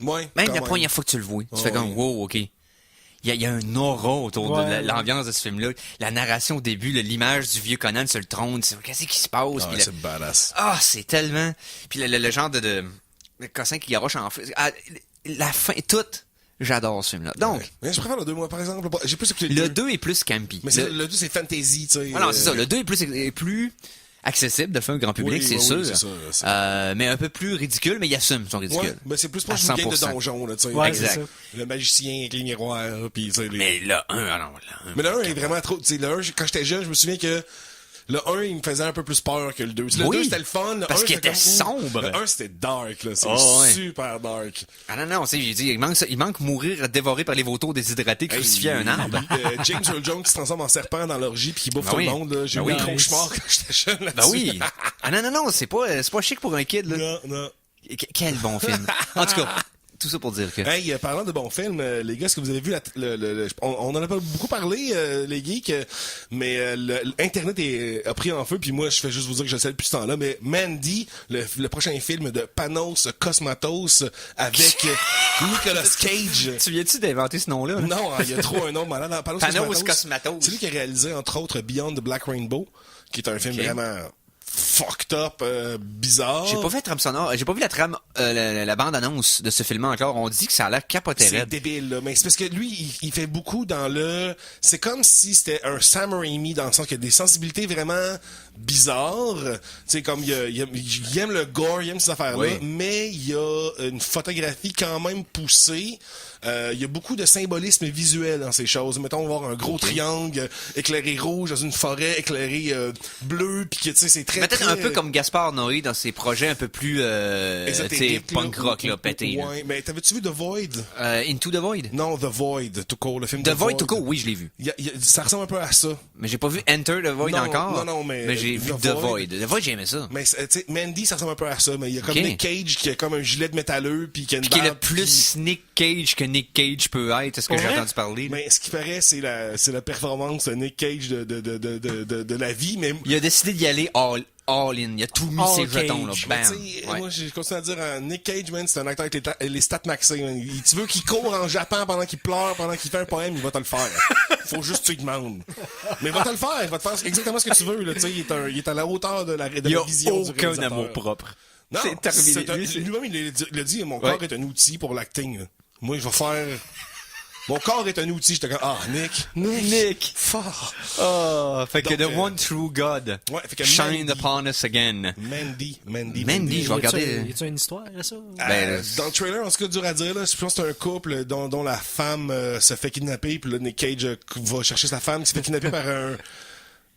Ouais. Même quand la première fois que tu le vois, tu fais comme, oui. wow, ok. Il y a un aura autour de Ouais, l'ambiance de ce film-là. La narration au début, l'image du vieux Conan sur le trône, qu'est-ce qui se passe? Ah, Puis c'est badass. c'est tellement... Puis le genre de cossin qui garoche en feu. La fin, toute, j'adore ce film-là. Donc, Mais je préfère le 2, moi, par exemple. J'ai plus écouté le 2 est plus campy. Mais le 2, c'est fantasy, tu sais. Ah non, c'est ça. Le 2 est plus accessible de faire un grand public, Oui, c'est oui, sûr. oui, c'est ça, mais un peu plus ridicule, mais il assume son ridicule. Ouais, mais c'est plus proche À d'une game de 100%. donjon, là, tu sais. Ouais, Exact. c'est ça. Le magicien avec les miroirs, puis tu sais, les... Mais le 1, Mais le 1 est vraiment trop, tu sais, le 1, quand j'étais jeune, je me souviens que le 1, il me faisait un peu plus peur que le 2. Le Oui, 2, c'était le fun. Le parce 1, qu'il c'était était comme, sombre. Le 1, c'était dark, là. C'est Oh, ouais. super dark. Ah non, tu sais, j'ai dit, il manque mourir dévoré par les vautours déshydratés crucifiés à un arbre. James Earl Jones qui se transforme en serpent dans l'orgie puis qui bouffe Ben tout oui. le monde, là. J'ai Ben eu oui. un cauchemar quand j'étais jeune là-dessus. Ben oui. Ah non, c'est pas chic pour un kid, là. Non, non. Quel bon film. En tout cas, tout ça pour dire que... Hey, parlant de bons films, les gars, est-ce que vous avez vu on en a pas beaucoup parlé, les geeks, mais Internet a pris en feu, puis moi, je fais juste vous dire que je le sais depuis ce temps-là, mais Mandy, le prochain film de Panos Cosmatos avec Nicolas Cage. Tu viens-tu d'inventer ce nom-là? Non, il y a trop un nom malade. Panos Cosmatos. C'est lui qui a réalisé, entre autres, Beyond the Black Rainbow, qui est un film Ok. vraiment fucked up, bizarre. J'ai pas vu la trame sonore, j'ai pas vu la trame, la bande-annonce de ce film encore. On dit que ça a l'air capoté C'est raide. débile, là. Mais c'est parce que lui, il fait beaucoup dans le... C'est comme si c'était un Sam Raimi, dans le sens qu'il y a des sensibilités vraiment bizarres. Tu sais, comme il aime le gore, il aime ces affaires-là, Oui. mais il y a une photographie quand même poussée. Il y a beaucoup de symbolisme visuel dans ces choses. Mettons, on va voir un gros triangle éclairé rouge dans une forêt éclairée bleu, puis que, tu sais, c'est très... Peut-être très, un peu comme Gaspard Noé dans ses projets un peu plus, tu sais, ésotérique, punk rock, là, pété. là. Ouais, mais t'avais-tu vu The Void? Into the Void? Non, The Void, tout court, le film The Void to go, oui, je l'ai vu. Ça ressemble un peu à ça. Mais j'ai pas vu Enter the Void Non, encore. non, mais j'ai vu The The Void. Void. The Void, j'ai aimé ça. Mais tu sais, Mandy, ça ressemble un peu à ça. Mais il y a comme Ok. Nick Cage qui a comme un gilet de métalleux puis qui a une Puis qui est le barbe, plus Nick Cage que Nick Cage peut être, est-ce que j'ai Ouais. entendu parler? là. Mais ce qui paraît, c'est la performance de Nick Cage de la vie. Mais Il a décidé d'y aller all in. Il a tout mis All ses jetons, là. Cage. mais Bam. tu sais, Ouais. moi, j'ai continué à dire, Nick Cage, man, c'est un acteur avec les stats maxées. man. Tu veux qu'il court en Japon pendant qu'il pleure, pendant qu'il fait un poème, il va te le faire. Faut juste que tu lui demandes. Mais il va te le faire. Il va te faire exactement ce que tu veux. Là. Tu sais, il est à la hauteur de la Il n'y a vision du aucun réalisateur. amour propre. Non, C'est terminé. Lui, c'est- lui-même, il a dit, mon Ouais. corps est un outil pour l'acting. là. Moi, je vais faire... Mon corps est un outil. J'étais comme, Nick. Fort. Oh, fait que Donc, the one true God Ouais, fait que shine Mandy. upon us again. Mandy, Mandy, je vais Y a-tu- regarder. Y a-tu une histoire à ça? Ben, dans le trailer, en ce cas, dur à dire, là, je pense que c'est un couple dont la femme se fait kidnapper, puis là, Nick Cage va chercher sa femme, qui se fait kidnapper par un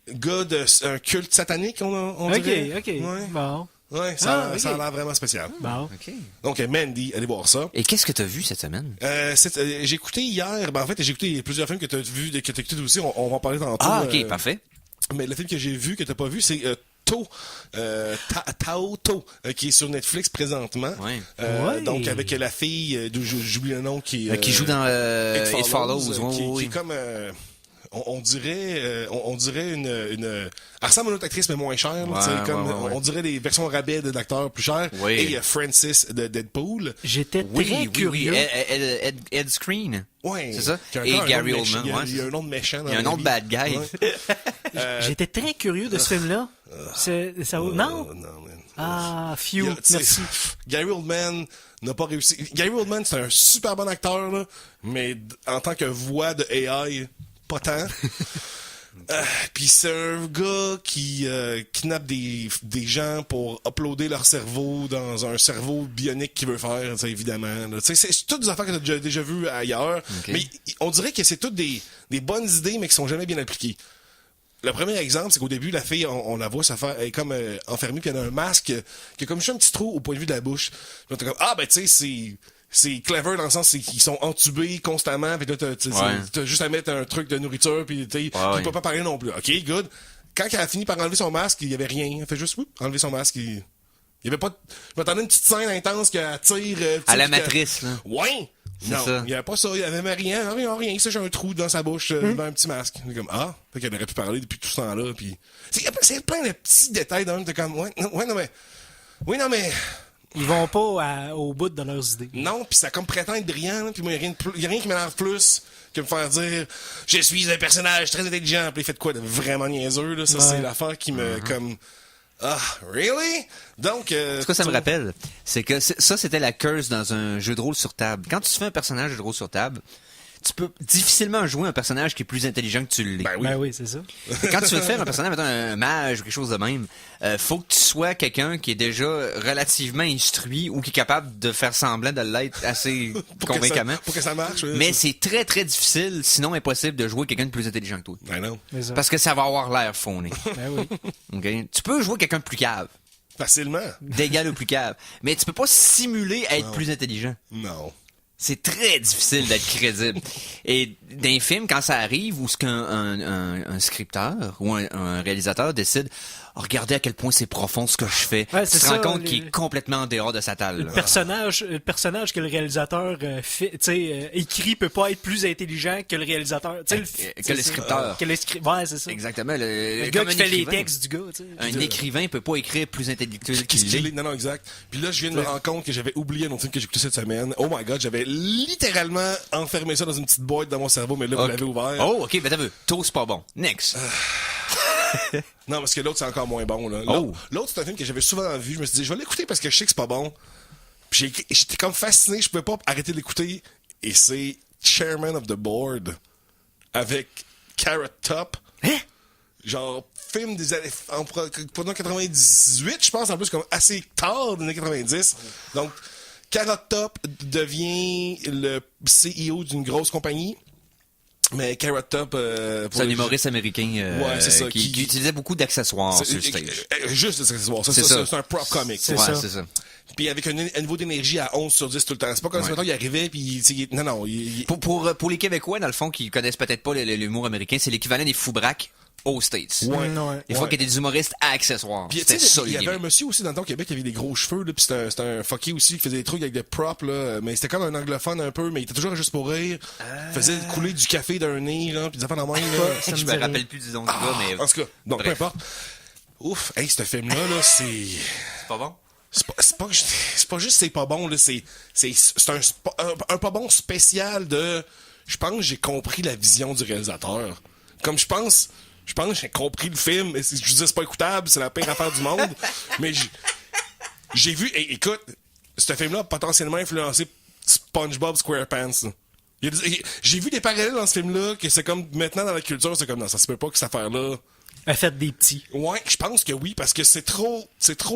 gars un culte satanique, on dirait. Ok. Ouais, Bon. ouais ça ok. a l'air vraiment spécial. Bon. OK. Donc, Mandy, allez voir ça. Et qu'est-ce que t'as vu cette semaine? J'ai écouté hier, en fait, j'ai écouté plusieurs films que tu as vu, que tu as écouté aussi, on va en parler tantôt. Ah, OK, parfait. Mais le film que j'ai vu, que t'as pas vu, c'est Tao, qui est sur Netflix présentement. Ouais. Ouais. Donc, avec la fille, d'où j'oublie le nom, qui Qui joue dans It Follows. qui est comme... on dirait une elle ressemble à une autre actrice mais moins chère là, Ouais, tu sais, comme ouais. on dirait des versions rabais d'acteurs plus chers. Oui. Et il y a Francis de Deadpool. J'étais Oui, très oui, curieux. oui. Ed Screen. Ouais. C'est ça? Qui a Et encore un Gary nom de méchant. Oldman, ouais, Il y a c'est un nom de méchant dans Il y a un la nom de vie. bad guy. Ouais. J'étais très curieux de ce film-là. Non? Non, man. Ah, Il y phew, a- tu sais, merci. Gary Oldman n'a pas réussi. Gary Oldman, c'est un super bon acteur, là, mais en tant que voix de AI, pas tant. Puis c'est un gars qui kidnappe des gens pour uploader leur cerveau dans un cerveau bionique qu'il veut faire, évidemment. Là. C'est toutes des affaires que t'as déjà vues ailleurs. Okay. Mais on dirait que c'est toutes des bonnes idées, mais qui sont jamais bien appliquées. Le premier exemple, c'est qu'au début, la fille, on la voit, elle est comme enfermée, puis elle a un masque qui a comme juste un petit trou au point de vue de la bouche. Puis t'es comme, tu sais, c'est clever dans le sens qu'ils sont entubés constamment, puis là t'as juste à mettre un truc de nourriture, puis il peut pas parler non plus. Ok, good. Quand elle a fini par enlever son masque, il y avait rien. Elle fait juste enlever son masque. Il y avait pas. Je m'attendais une petite scène intense qu'elle tire. À la matrice, là. Ouais. Non, il y avait pas ça. Il y avait rien. Rien. C'est juste un trou dans sa bouche, devant un petit masque. C'est comme fait qu'elle aurait pu parler depuis tout ce temps-là. Puis c'est plein de petits détails dans le. T'es comme oui non mais. Ils vont pas au bout de leurs idées. Non, puis ça comme prétend être brillant, puis moi, il y a rien qui m'énerve plus que me faire dire « Je suis un personnage très intelligent », puis il fait de quoi de vraiment niaiseux, là. Ça, c'est l'affaire qui me, comme... Ah, really? Donc... Ce que ça me rappelle, c'est que ça, c'était la curse dans un jeu de rôle sur table. Quand tu fais un personnage de jeu de rôle sur table, tu peux difficilement jouer un personnage qui est plus intelligent que tu l'es. Ben oui, c'est ça. Et quand tu veux faire un personnage, mettons un mage ou quelque chose de même, faut que tu sois quelqu'un qui est déjà relativement instruit ou qui est capable de faire semblant de l'être assez convaincamment. Pour que ça marche. Mais c'est très très difficile, sinon impossible de jouer quelqu'un de plus intelligent que toi. Ben non. Parce que ça va avoir l'air fauné. Ben oui. Okay? Tu peux jouer quelqu'un de plus cave. Facilement. D'égal ou plus cave. Mais tu peux pas simuler être plus intelligent. Non. C'est très difficile d'être crédible. Et d'un film, quand ça arrive, où ce qu'un scripteur ou un réalisateur décide, regardez à quel point c'est profond ce que je fais, tu te rends compte qu'il est complètement en dehors de sa talle. Le personnage que le réalisateur écrit peut pas être plus intelligent que le réalisateur. Que le scripteur. Ouais, c'est ça. Exactement. Le gars qui fait les textes du gars. T'sais. Un écrivain peut pas écrire plus intellectuel qu'il est. Non, exact. Puis là, je viens de me rendre compte que j'avais oublié un autre film que j'ai écouté cette semaine. Oh my god, j'avais littéralement enfermé ça dans une petite boîte dans mon cerveau, mais là, vous l'avez ouvert. Oh, ok, ben t'as vu. Tôt, c'est pas bon. Next. Non, parce que l'autre, c'est encore moins bon, là. L'autre, c'est un film que j'avais souvent vu. Je me suis dit, je vais l'écouter parce que je sais que c'est pas bon. Puis j'étais comme fasciné, je pouvais pas arrêter de l'écouter. Et c'est Chairman of the Board avec Carrot Top. Hein? Genre, film des années... pendant 98, je pense, en plus, comme assez tard des années 90. Donc, Carrot Top devient le CEO d'une grosse compagnie. Mais Carrot Top... c'est un humoriste américain c'est ça, qui utilisait beaucoup d'accessoires sur le stage. Juste des accessoires. C'est un prop comic. C'est ça. Puis avec un niveau d'énergie à 11 sur 10 tout le temps. C'est pas comme si il arrivait puis non. Pour les Québécois, dans le fond, qui connaissent peut-être pas l'humour américain, c'est l'équivalent des fous-braques aux States. Des fois qu'il y a des humoristes à accessoires. Puis tu sais, il y avait un monsieur aussi dans le temps au Québec qui avait des gros cheveux, là, puis c'était un fucké aussi qui faisait des trucs avec des props, là, mais c'était comme un anglophone un peu, mais il était toujours juste pour rire. Il faisait couler du café d'un nez, là, puis des affaires dans la main, là. Je me rappelle plus du nom du gars, mais... En tout cas, donc peu importe. Ouf, hey, ce film-là, là, c'est... C'est pas bon? C'est pas juste c'est pas bon, là, c'est un pas bon spécial de... Je pense que j'ai compris la vision du réalisateur. Comme je pense que j'ai compris le film. Je dis c'est pas écoutable, c'est la pire affaire du monde. Mais j'ai vu... écoute, ce film-là a potentiellement influencé SpongeBob SquarePants. J'ai vu des parallèles dans ce film-là que c'est comme maintenant dans la culture, c'est comme non, ça se peut pas que cette affaire-là... A fait des petits. Ouais, je pense que oui, parce que c'est trop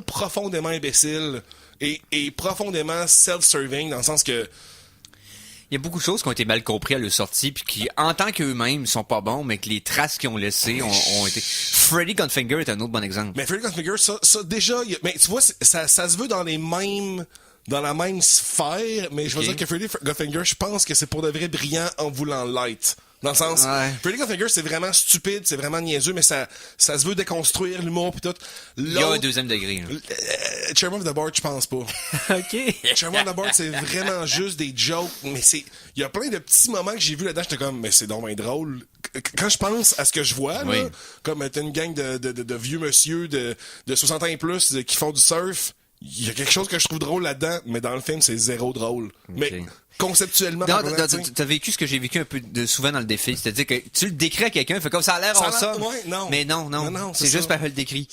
profondément imbécile et profondément self-serving dans le sens que... Il y a beaucoup de choses qui ont été mal comprises à leur sortie, puis qui, en tant qu'eux-mêmes, sont pas bons, mais que les traces qu'ils ont laissées ont été... Freddy Got Fingered est un autre bon exemple. Mais Freddy Got Fingered, ça déjà... Mais tu vois, ça se veut dans la même sphère, mais je veux dire que Freddy Got Fingered, je pense que c'est pour de vrai brillant en voulant l'être. Dans le sens, Freddy Got Fingered, c'est vraiment stupide, c'est vraiment niaiseux, mais ça se veut déconstruire l'humour pis tout. Il y a un deuxième degré. Chairman of the Board, je pense pas. OK. Chairman of the Board, c'est vraiment juste des jokes, mais il y a plein de petits moments que j'ai vus là-dedans, j'étais comme, mais c'est donc bien drôle. Quand je pense à ce que je vois, là, comme t'as une gang de vieux monsieur de 60 ans et plus qui font du surf, il y a quelque chose que je trouve drôle là-dedans, mais dans le film, c'est zéro drôle. Mais conceptuellement, Non, parlant, t'as vécu ce que j'ai vécu un peu souvent dans le défi. C'est-à-dire que tu le décris à quelqu'un, fait comme ça a l'air awesome. Ouais, non. Mais non. C'est ça. juste parce que je le décris.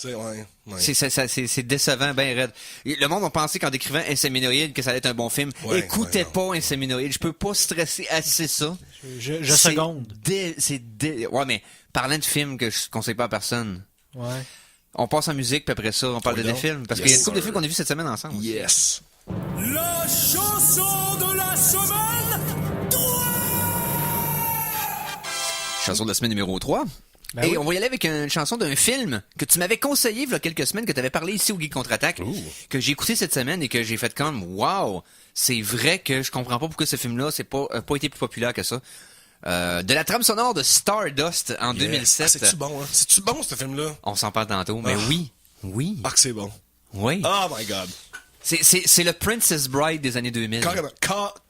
C'est décevant, ben raide. Le monde a pensé qu'en décrivant Inséminoïde que ça allait être un bon film. Ouais, Écoutez ouais, pas Inséminoïde. Je peux pas stresser assez ça. Je seconde. Ouais, mais parlant de films que je conseille pas à personne. Ouais. On passe en musique, puis après ça, on parle Oui, de des donc. films. Parce Yes, qu'il y a une couple de sir. films qu'on a vus cette semaine ensemble. Yes. La chanson de la semaine 3! Chanson de la semaine numéro 3. Ben Et oui. on va y aller avec une chanson d'un film que tu m'avais conseillé il y a quelques semaines, que tu avais parlé ici au Geek Contre-Attaque, que j'ai écouté cette semaine et que j'ai fait comme « Wow! C'est vrai que je comprends pas pourquoi ce film-là c'est pas été plus populaire que ça. » De la trame sonore de Stardust en 2007. Ah, c'est-tu bon, hein? C'est-tu bon, ce film-là? On s'en parle tantôt, mais oui. Ah, que c'est bon. Oui. Oh my God. C'est le Princess Bride des années 2000. Carrément.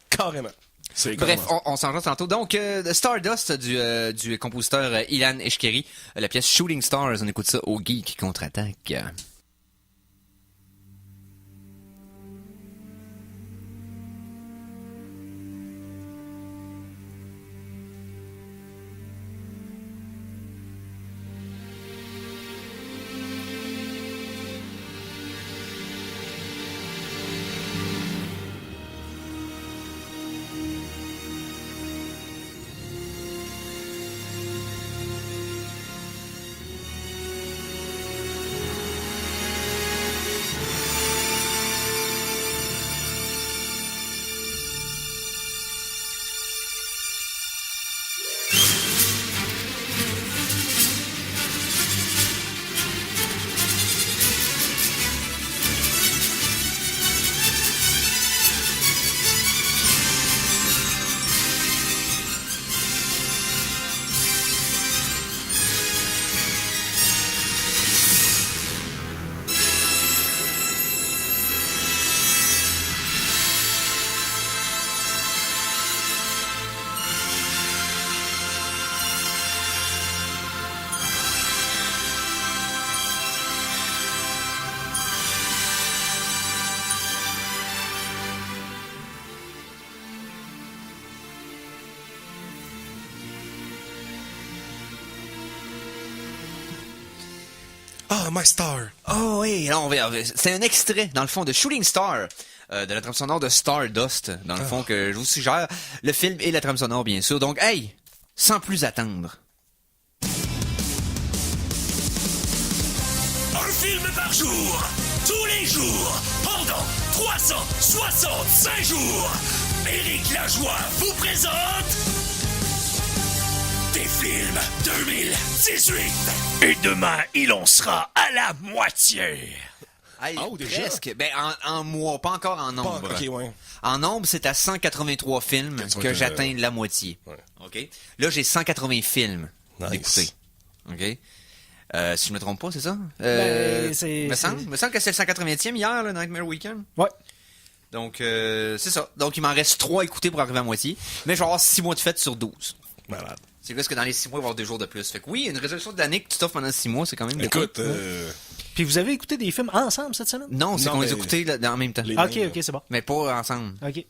Carrément. C'est Bref, carrément. on s'en jase tantôt. Donc, Stardust du compositeur Ilan Eshkeri, la pièce Shooting Stars, on écoute ça au Geek Contre-Attaque. Ah, My Star. Oh oui, là, c'est un extrait, dans le fond, de Shooting Star, de la trame sonore de Stardust, dans le fond, que je vous suggère. Le film et la trame sonore, bien sûr. Donc, hey, sans plus attendre. Un film par jour, tous les jours, pendant 365 jours. Éric Lajoie vous présente des films 2018. Et demain, il en sera à la moitié. Hey, Oh, déjà? presque. Ben, en mois, pas encore en nombre. Ok, ouais. En nombre, c'est à 183 films que j'atteins la moitié. Ouais. OK? Là, j'ai 180 films Nice. d'écouter. OK? Si je me trompe pas, c'est ça? c'est- me semble que c'est le 180e hier, le Nightmare Weekend. Ouais. Donc, c'est ça. Donc, il m'en reste 3 à écouter pour arriver à moitié. Mais je vais avoir 6 mois de fête sur 12. Malade. C'est juste que dans les 6 mois, il va y avoir 2 jours de plus. Fait que oui, une résolution de l'année que tu t'offres pendant 6 mois, c'est quand même de quoi. Écoute, Puis vous avez écouté des films ensemble cette semaine? Non, c'est Non, qu'on les a mais- écoutés là, en même temps. Les- Ah, ok, c'est bon. Mais pas ensemble. Ok.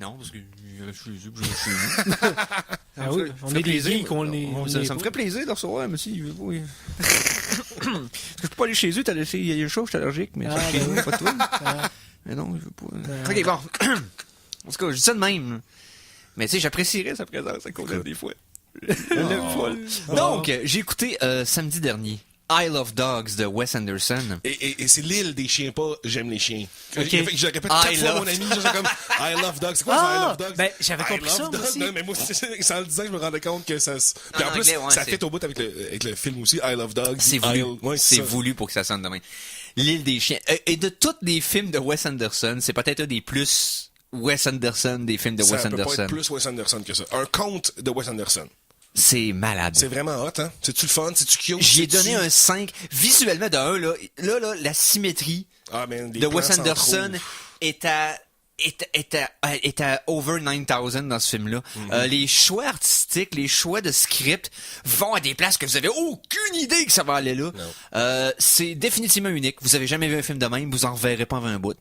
Non, parce que chez eux, puis chez nous. Ah oui, on est des geeks, on est... on Ça est me pas. ferait plaisir de recevoir, monsieur. Oui. Parce que je peux pas aller chez eux, t'as laissé, il y a une chose, je suis allergique, mais Ah, ça, chez ben nous, oui. pas toi. Ah. Mais non, je veux pas. Ok, bon. En tout cas, je dis ça de même. Mais tu sais, j'apprécierais sa présence à cause des fois. Donc, j'ai écouté samedi dernier I Love Dogs de Wes Anderson. Et c'est l'île des chiens, pas j'aime les chiens. Ok. Je répète 4 I fois love- mon ami, genre comme I love dogs. C'est quoi ça, I Ah, love dogs? ben, j'avais I compris love ça, moi dogs. aussi. Non, mais moi, sans le disant, je me rendais compte que ça. Puis En en plus, anglais, ouais, ça c'est- fait au bout avec le film aussi, I love dogs. C'est voulu. Ouais, C'est ça. voulu pour que ça sonne demain. L'île des chiens. Et de tous les films de Wes Anderson, c'est peut-être un des plus Wes Anderson des films de Ça Wes peut pas Anderson. être plus Wes Anderson que ça. Un conte de Wes Anderson. C'est malade. C'est vraiment hot, hein? C'est-tu le fun? C'est-tu cute? J'y ai C'est-tu- donné un 5. Visuellement, de 1, là, la symétrie Ah, man, les de plans Wes centraux. Anderson est à est à over 9000 dans ce film-là. Les choix artistiques, les choix de script vont à des places que vous avez aucune idée que ça va aller là. C'est définitivement unique. Vous avez jamais vu un film de même, vous en reverrez pas avant un bout.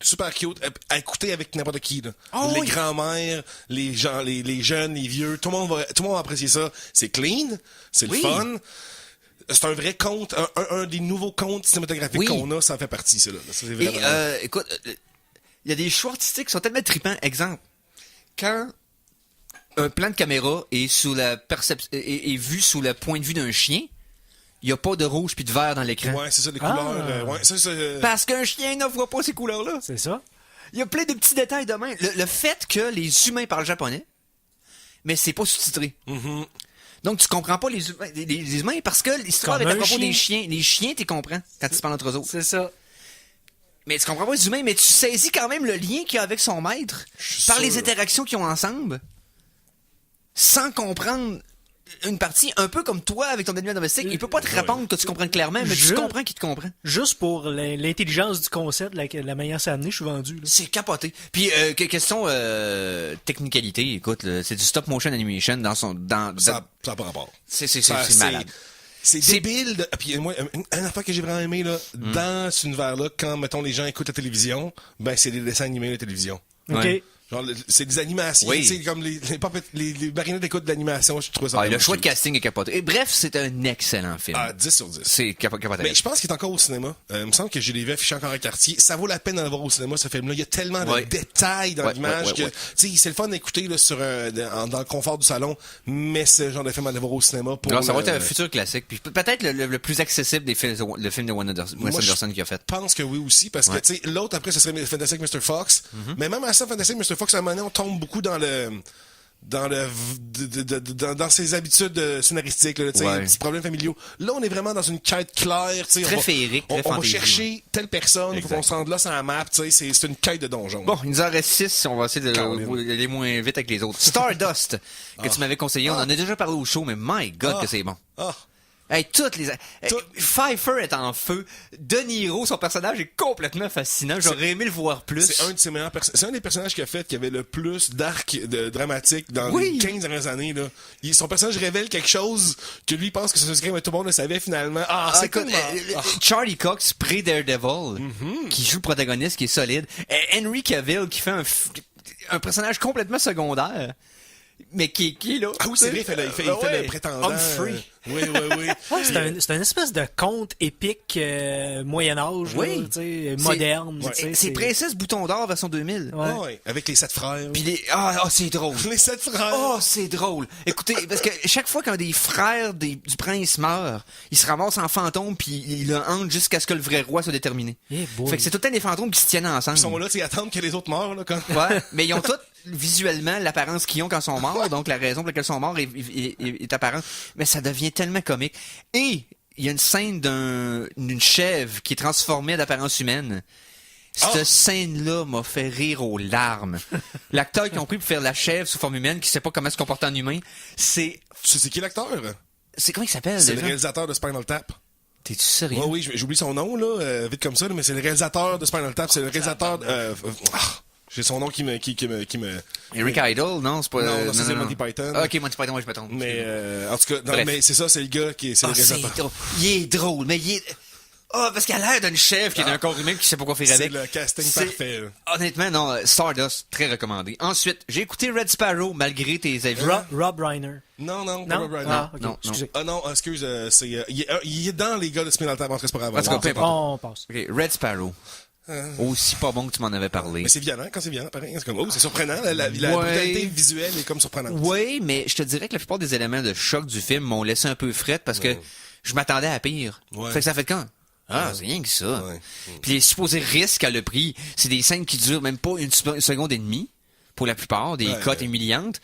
Super cute, à écouter avec n'importe qui, là. Oh, les oui. grands-mères, les gens, les jeunes, les vieux, tout le monde va apprécier ça. C'est clean, c'est le Oui. fun. C'est un vrai conte, un des nouveaux contes cinématographiques Oui. qu'on a, ça en fait partie, ça, là. Ça, c'est Et vraiment... écoute, il y a des choix artistiques qui sont tellement trippants. Exemple, quand un plan de caméra est sous la est vu sous le point de vue d'un chien, il n'y a pas de rouge puis de vert dans l'écran. Ouais, c'est ça, les couleurs. Ouais, ça, c'est... Parce qu'un chien ne voit pas ces couleurs-là. C'est ça. Il y a plein de petits détails de même. Le fait que les humains parlent japonais, mais c'est pas sous-titré. Donc tu comprends pas les humains parce que l'histoire est Comme à un propos des chien. chiens. Les chiens, tu comprends quand ils se parlent entre eux autres. C'est ça. Mais tu comprends pas les humains, mais tu saisis quand même le lien qu'il y a avec son maître par sûr. les interactions qu'ils ont ensemble, sans comprendre une partie, un peu comme toi avec ton animal domestique. Il peut pas te répondre que tu comprennes clairement, mais tu Je- comprends qu'il te comprend. Juste pour l'intelligence du concept, la manière c'est amené, je suis vendu. Là. C'est capoté. Puis question technicalité, écoute, là, c'est du stop motion animation dans son Ça n'a pas rapport. c'est Ça, malade. C'est débile. Puis moi, une affaire que j'ai vraiment aimé là, dans cet univers-là, quand mettons les gens écoutent la télévision, ben c'est des dessins animés la télévision. OK. Ouais. Genre c'est des animations, Oui. tu sais, comme les marionnettes écoutent de l'animation, je trouve ça. Ah, vraiment le choix de cute. casting est capoté. Et bref, c'est un excellent film. Ah, 10 sur 10. C'est capoté. Mais je pense qu'il est encore au cinéma. Il me semble que j'ai les vues affichées encore à quartier. Ça vaut la peine d'aller voir au cinéma, ce film-là. Il y a tellement de Ouais. détails dans Ouais, l'image ouais, que, ouais. tu sais, c'est le fun d'écouter, là, dans le confort du salon, mais c'est le genre de film à aller voir au cinéma pour. Alors, ça va être un futur classique. Puis peut-être le plus accessible des films, le film de Wes Anderson qui a fait. Je pense que oui aussi, parce que, Ouais. tu sais, l'autre après, ce serait Fantastic Mr. Fox. Mais même à ça, Fantastic Mr. Fox, à un moment donné, on tombe beaucoup dans ses habitudes scénaristiques, là, tu sais, Ouais. petits problèmes familiaux. Là, on est vraiment dans une quête claire, tu sais. Très on va- féerique, très on va fantaisie. chercher telle personne, il faut Exact. qu'on se rende là sur la map, tu sais, c'est une quête de donjon. Bon, il nous en reste 6, on va essayer Caroline. d'aller moins vite avec les autres. Stardust, que tu m'avais conseillé, on en a déjà parlé au show, mais my God que c'est bon. Ah, Hey, toutes les... Pfeiffer est en feu. De Niro, son personnage est complètement fascinant. J'aurais aimé le voir plus. c'est un de ses meilleurs c'est un des personnages qu'il a fait qui avait le plus d'arc dramatique dans Oui. les 15 dernières années, là. Son personnage révèle quelque chose que lui pense que c'est un secret, mais tout le monde le savait finalement. Ah, c'est écoute, tellement- Charlie Cox, pré-Daredevil, qui joue le protagoniste, qui est solide. Henry Cavill, qui fait un personnage complètement secondaire, mais qui est là. Ah oui, c'est vrai, il fait le prétendant. Humphrey. Oui. C'est un espèce de conte épique Moyen-Âge, Oui. là, tu sais, moderne. tu sais, C'est Princesse Bouton d'Or version 2000. Ouais. Ah ouais, avec les 7 frères. Puis c'est drôle. Les 7 frères. Oh, c'est drôle. Écoutez, parce que chaque fois qu'un des frères du prince meurt, il se ramasse en fantôme puis il le hante jusqu'à ce que le vrai roi soit déterminé. Eh boy. Fait que c'est tout le temps des fantômes qui se tiennent ensemble. Ils sont là, tu sais, attendre que les autres meurent, là, quand. Ouais, mais ils ont tous visuellement l'apparence qu'ils ont quand ils sont morts, donc la raison pour laquelle ils sont morts est apparente. Mais ça devient tellement comique. Et il y a une scène d'une chèvre qui est transformée d'apparence humaine. Cette scène-là m'a fait rire aux larmes. L'acteur qu'ils ont pris pour faire la chèvre sous forme humaine, qui sait pas comment se comporter en humain, c'est Tu sais qui est l'acteur? comment il s'appelle C'est le déjà? réalisateur de Spinal Tap. T'es-tu sérieux? Ouais, oui, j'oublie son nom, là, vite comme ça, là, mais c'est le réalisateur de Spinal Tap. C'est le réalisateur j'ai son nom qui me... Eric Idle? Non, c'est pas... Non, ça, c'est Monty Python. Ok, Monty Python, ouais, je me trompe. Mais, en tout cas, non, Bref. mais c'est ça, c'est le gars qui est, c'est le C'est réalisateur. drôle. Il est drôle, mais il est... parce qu'il a l'air d'une chèvre qui est d'un corps humain qui sait pas quoi faire C'est avec. le casting C'est- parfait, là. Honnêtement, non, Stardust, très recommandé. Ensuite, j'ai écouté Red Sparrow, malgré tes avis. Rob Reiner. Non, pas Non? Rob Reiner. Ah, ok, non, excusez. Ah non, excuse, il est dans les gars de Spinal Tap, en tout cas, c'est pas grave. En tout cas, peu importe. On passe. Ok, Red Sparrow. Aussi pas bon que tu m'en avais parlé. Mais c'est violent, quand c'est violent, pareil. C'est comme, oh, c'est surprenant. La brutalité visuelle est comme surprenante. Oui, mais je te dirais que la plupart des éléments de choc du film m'ont laissé un peu frette parce que je m'attendais à pire. Ouais. Fait que ça fait quand? C'est rien que ça. Ouais. Puis les supposés risques qu'elle a pris, c'est des scènes qui durent même pas une seconde et demie. Pour la plupart, des cotes humiliantes.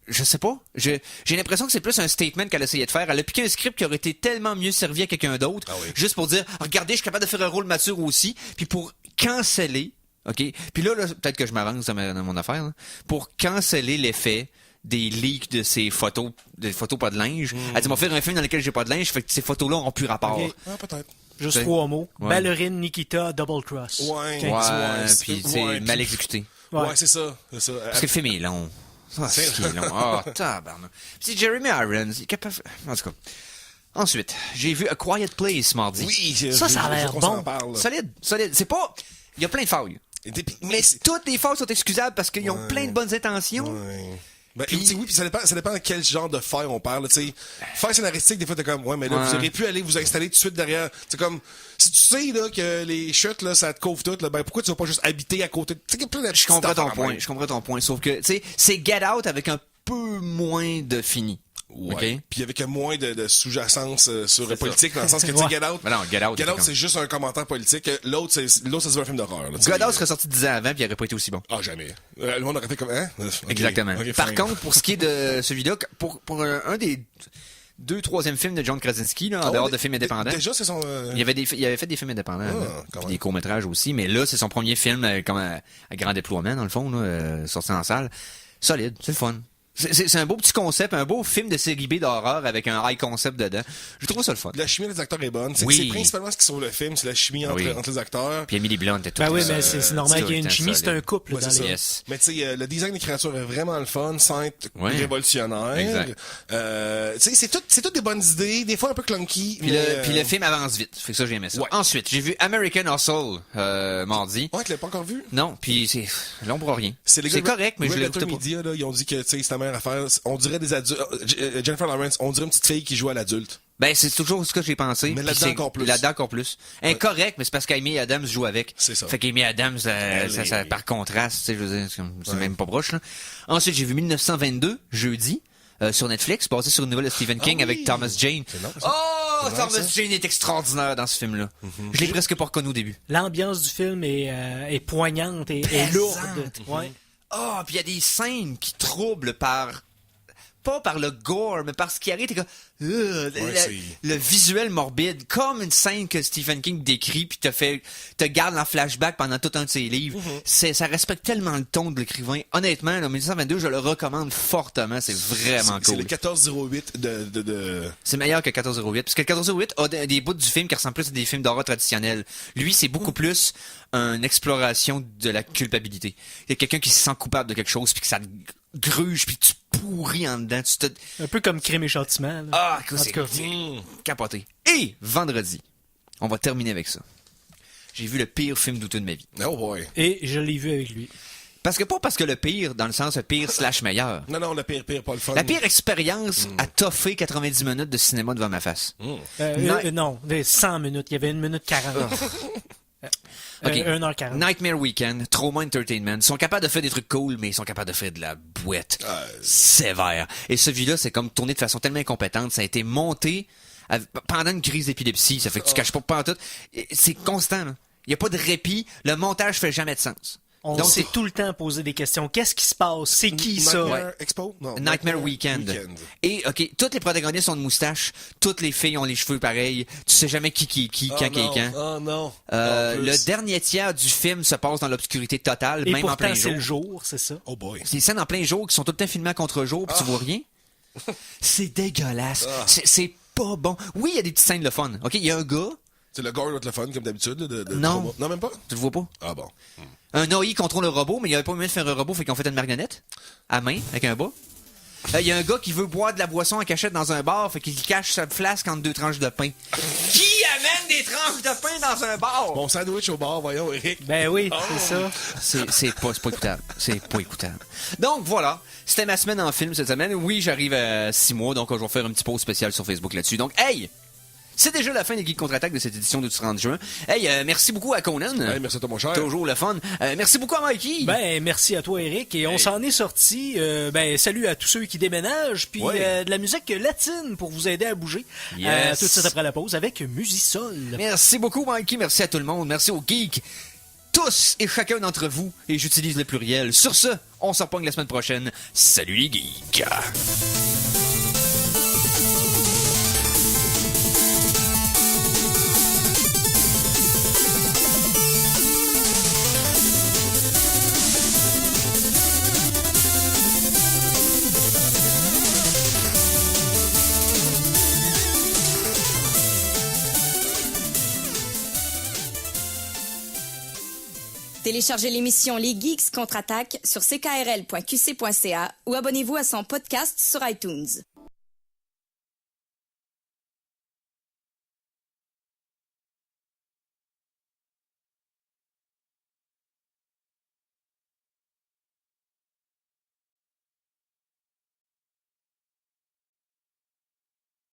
Je sais pas. J'ai l'impression que c'est plus un statement qu'elle essayait de faire. Elle a piqué un script qui aurait été tellement mieux servi à quelqu'un d'autre. Ah oui. Juste pour dire, regardez, je suis capable de faire un rôle mature aussi. Puis pour canceller, OK? Puis là peut-être que je m'avance dans mon affaire. Là, pour canceller l'effet des leaks de ces photos, des photos pas de linge. Elle dit, m'en faire un film dans lequel j'ai pas de linge, fait que ces photos-là ont plus rapport. Ok. Ah, peut-être. Juste C'est- 3 mots. Ouais. Ballerine Nikita Double Cross. Ouais. Quand il dit Ouais, c'est- puis c'est ouais, mal puis- exécuté. Ouais, Ouais. c'est ça. C'est ça. Parce que le film est long. Ah, C'est- c'est long. Ah, tabarnak. Puis c'est Jeremy Irons, il est capable... En tout cas. Ensuite, j'ai vu A Quiet Place mardi. Oui, Ça a l'air qu'on bon. s'en parle. Solide, solide. C'est pas... Il y a plein de failles. Mais c'est- toutes les failles sont excusables parce qu'ils ont Ouais. plein de bonnes intentions. Ouais. Ben, Puis- tu sais, oui, puis ça dépend de quel genre de faille on parle, tu sais. Faille scénaristique, des fois, t'es comme, ouais, mais là, Ouais. vous auriez pu aller vous installer tout de suite derrière. C'est comme, si tu sais, là, que les chutes, là, ça te couvre tout, là, ben, pourquoi tu vas pas juste habiter à côté? Tu sais, il y a plein de Je petites comprends ton affaires point. même. Je comprends ton point. Sauf que, tu sais, c'est Get Out avec un peu moins de fini. Ouais. OK? Puis avec moins de sous-jacence sur le politique, dans le sens que, tu sais, Ouais. Get Out. Mais non, Get Out, Get c'est Out, comme- c'est juste un commentaire politique. L'autre, ça se veut un film d'horreur, là, tu sais. Get Out serait sorti 10 ans avant puis il aurait pas été aussi bon. Ah, jamais. Le monde aurait fait comme, hein? Ok. Exactement. Ok, Par fine. contre, pour ce qui est de celui-là, pour un des 2 troisièmes films de John Krasinski, là, en Ah, dehors ouais, de films indépendants. Déjà, c'est son. Il avait fait des films indépendants, là, quand puis même. des courts-métrages aussi, mais là, c'est son premier film comme à grand déploiement, dans le fond, là, sorti en salle. Solide, c'est le fun. C'est un beau petit concept, un beau film de série B d'horreur avec un high concept dedans. Je trouve ça le fun. La chimie des acteurs est bonne. C'est Oui. c'est principalement ce qui sauve le film, c'est la chimie entre, Oui. entre les acteurs. Puis Emily Blunt est tout Ben oui, le temps, mais c'est normal tout qu'il y ait le une temps chimie, c'est solide. un couple Ouais, dans c'est les... ça. Yes. Mais tu sais, le design des créatures est vraiment le fun, sans être Ouais. révolutionnaire. Exact. Tu sais, c'est toutes des bonnes idées, des fois un peu clunky. Puis, puis le film avance vite. Fait que ça, j'ai aimé ça. Ouais. Ensuite, j'ai vu American Hustle mardi. Ouais, tu l'as pas encore vu? Non, puis c'est long pour rien. Les C'est gars de correct, mais je Red l'ai Letter écouté pas. Media, là, ils ont dit que, tu sais, c'est ta meilleure affaire. On dirait des adultes. Jennifer Lawrence, on dirait une petite fille qui joue à l'adulte. Ben, c'est toujours ce que j'ai pensé. Mais puis là-dedans c'est- encore plus. Là-dedans encore plus. Incorrect, mais c'est parce qu'Amy Adams joue avec. C'est ça. Fait qu'Amy Adams, ça, par contraste, tu sais, je veux dire, c'est même pas proche, là. Ensuite, j'ai vu 1922, jeudi, sur Netflix, basé sur une nouvelle de Stephen King oui. avec Thomas Jane. C'est long, ça. Oh, C'est long, Thomas ça. Mm-hmm. Jane est extraordinaire dans ce film-là. Je l'ai presque pas reconnu au début. L'ambiance du film est poignante et Présente. lourde. Ouais. Oh, puis il y a des scènes qui troublent pas par le gore, mais par ce qui arrive, t'es comme, c'est- le visuel morbide, comme une scène que Stephen King décrit puis te garde en flashback pendant tout un de ses livres. Ça respecte tellement le ton de l'écrivain. Honnêtement, là, 1922, je le recommande fortement. C'est vraiment C'est cool. le 1408 de... C'est meilleur que 1408, parce que le 1408 a des bouts du film qui ressemblent plus à des films d'horreur traditionnels. Lui, c'est beaucoup plus une exploration de la culpabilité. Il y a quelqu'un qui se sent coupable de quelque chose, puis que ça te gruge, puis tu pourris en dedans. Un peu comme Crime et Châtiment. là. Ah, écoute, En c'est tout cas. capoté. Et vendredi, on va terminer avec ça. J'ai vu le pire film douteux de ma vie. Oh boy. Et je l'ai vu avec lui. Pas parce que le pire, dans le sens le pire slash meilleur. Non, le pire, pas le fun. La pire expérience a toffé 90 minutes de cinéma devant ma face. Non, 100 minutes. Il y avait 1 minute 40. Ok. 1h40. Nightmare Weekend, Trauma Entertainment, ils sont capables de faire des trucs cool, mais ils sont capables de faire de la bouette sévère. Et celui-là, c'est comme tourné de façon tellement incompétente, ça a été monté pendant une crise d'épilepsie, ça fait que tu caches pas pantoute. C'est constant, là. Il y a pas de répit, le montage fait jamais de sens. On Donc, s'est tout le temps posé des questions. Qu'est-ce qui se passe? C'est qui ça? Nightmare Expo? Non. Nightmare Weekend. Et, OK, toutes les protagonistes ont de moustaches, toutes les filles ont les cheveux pareils, tu sais jamais qui est qui, quand qui est quand. Oh non. Le dernier tiers du film se passe dans l'obscurité totale, Et même en pourtant, plein c'est jour. le jour, c'est ça? Oh boy. C'est des scènes en plein jour qui sont tout le temps filmées à contre-jour, puis tu vois rien. C'est dégueulasse. C'est pas bon. Oui, il y a des petites scènes de fun. OK, il y a un gars, C'est le gore doit le fun, comme d'habitude. De Non. Trauma. Non, même pas? tu le vois pas. Ah bon. Un AI contrôle le robot, mais il n'y avait pas moyen de faire un robot, fait qu'ils ont fait une marionnette à main, avec un bas. Il y a un gars qui veut boire de la boisson en cachette dans un bar, fait qu'il cache sa flasque entre 2 tranches de pain. Qui amène des tranches de pain dans un bar? Bon sandwich au bar, voyons, Eric. Ben oui, Oh. c'est ça. C'est pas écoutable. C'est pas écoutable. Donc voilà, c'était ma semaine en film cette semaine. Oui, j'arrive à 6 mois, donc je vais faire un petit pause spécial sur Facebook là-dessus. Donc, hey! C'est déjà la fin des Geeks Contre-Attaque de cette édition du 30 juin. Hey, merci beaucoup à Conan. Hey, merci à toi, mon cher. Toujours le fun. Merci beaucoup à Mikey. Ben, merci à toi, Eric. Et on s'en est sorti. Ben, salut à tous ceux qui déménagent. Puis Ouais. de la musique latine pour vous aider à bouger. Yes. Tout de suite après la pause avec Musisol. Merci beaucoup, Mikey. Merci à tout le monde. Merci aux geeks. Tous et chacun d'entre vous. Et j'utilise le pluriel. Sur ce, on s'en repogne la semaine prochaine. Salut les geeks. Téléchargez l'émission Les Geeks contre-attaque sur ckrl.qc.ca ou abonnez-vous à son podcast sur iTunes.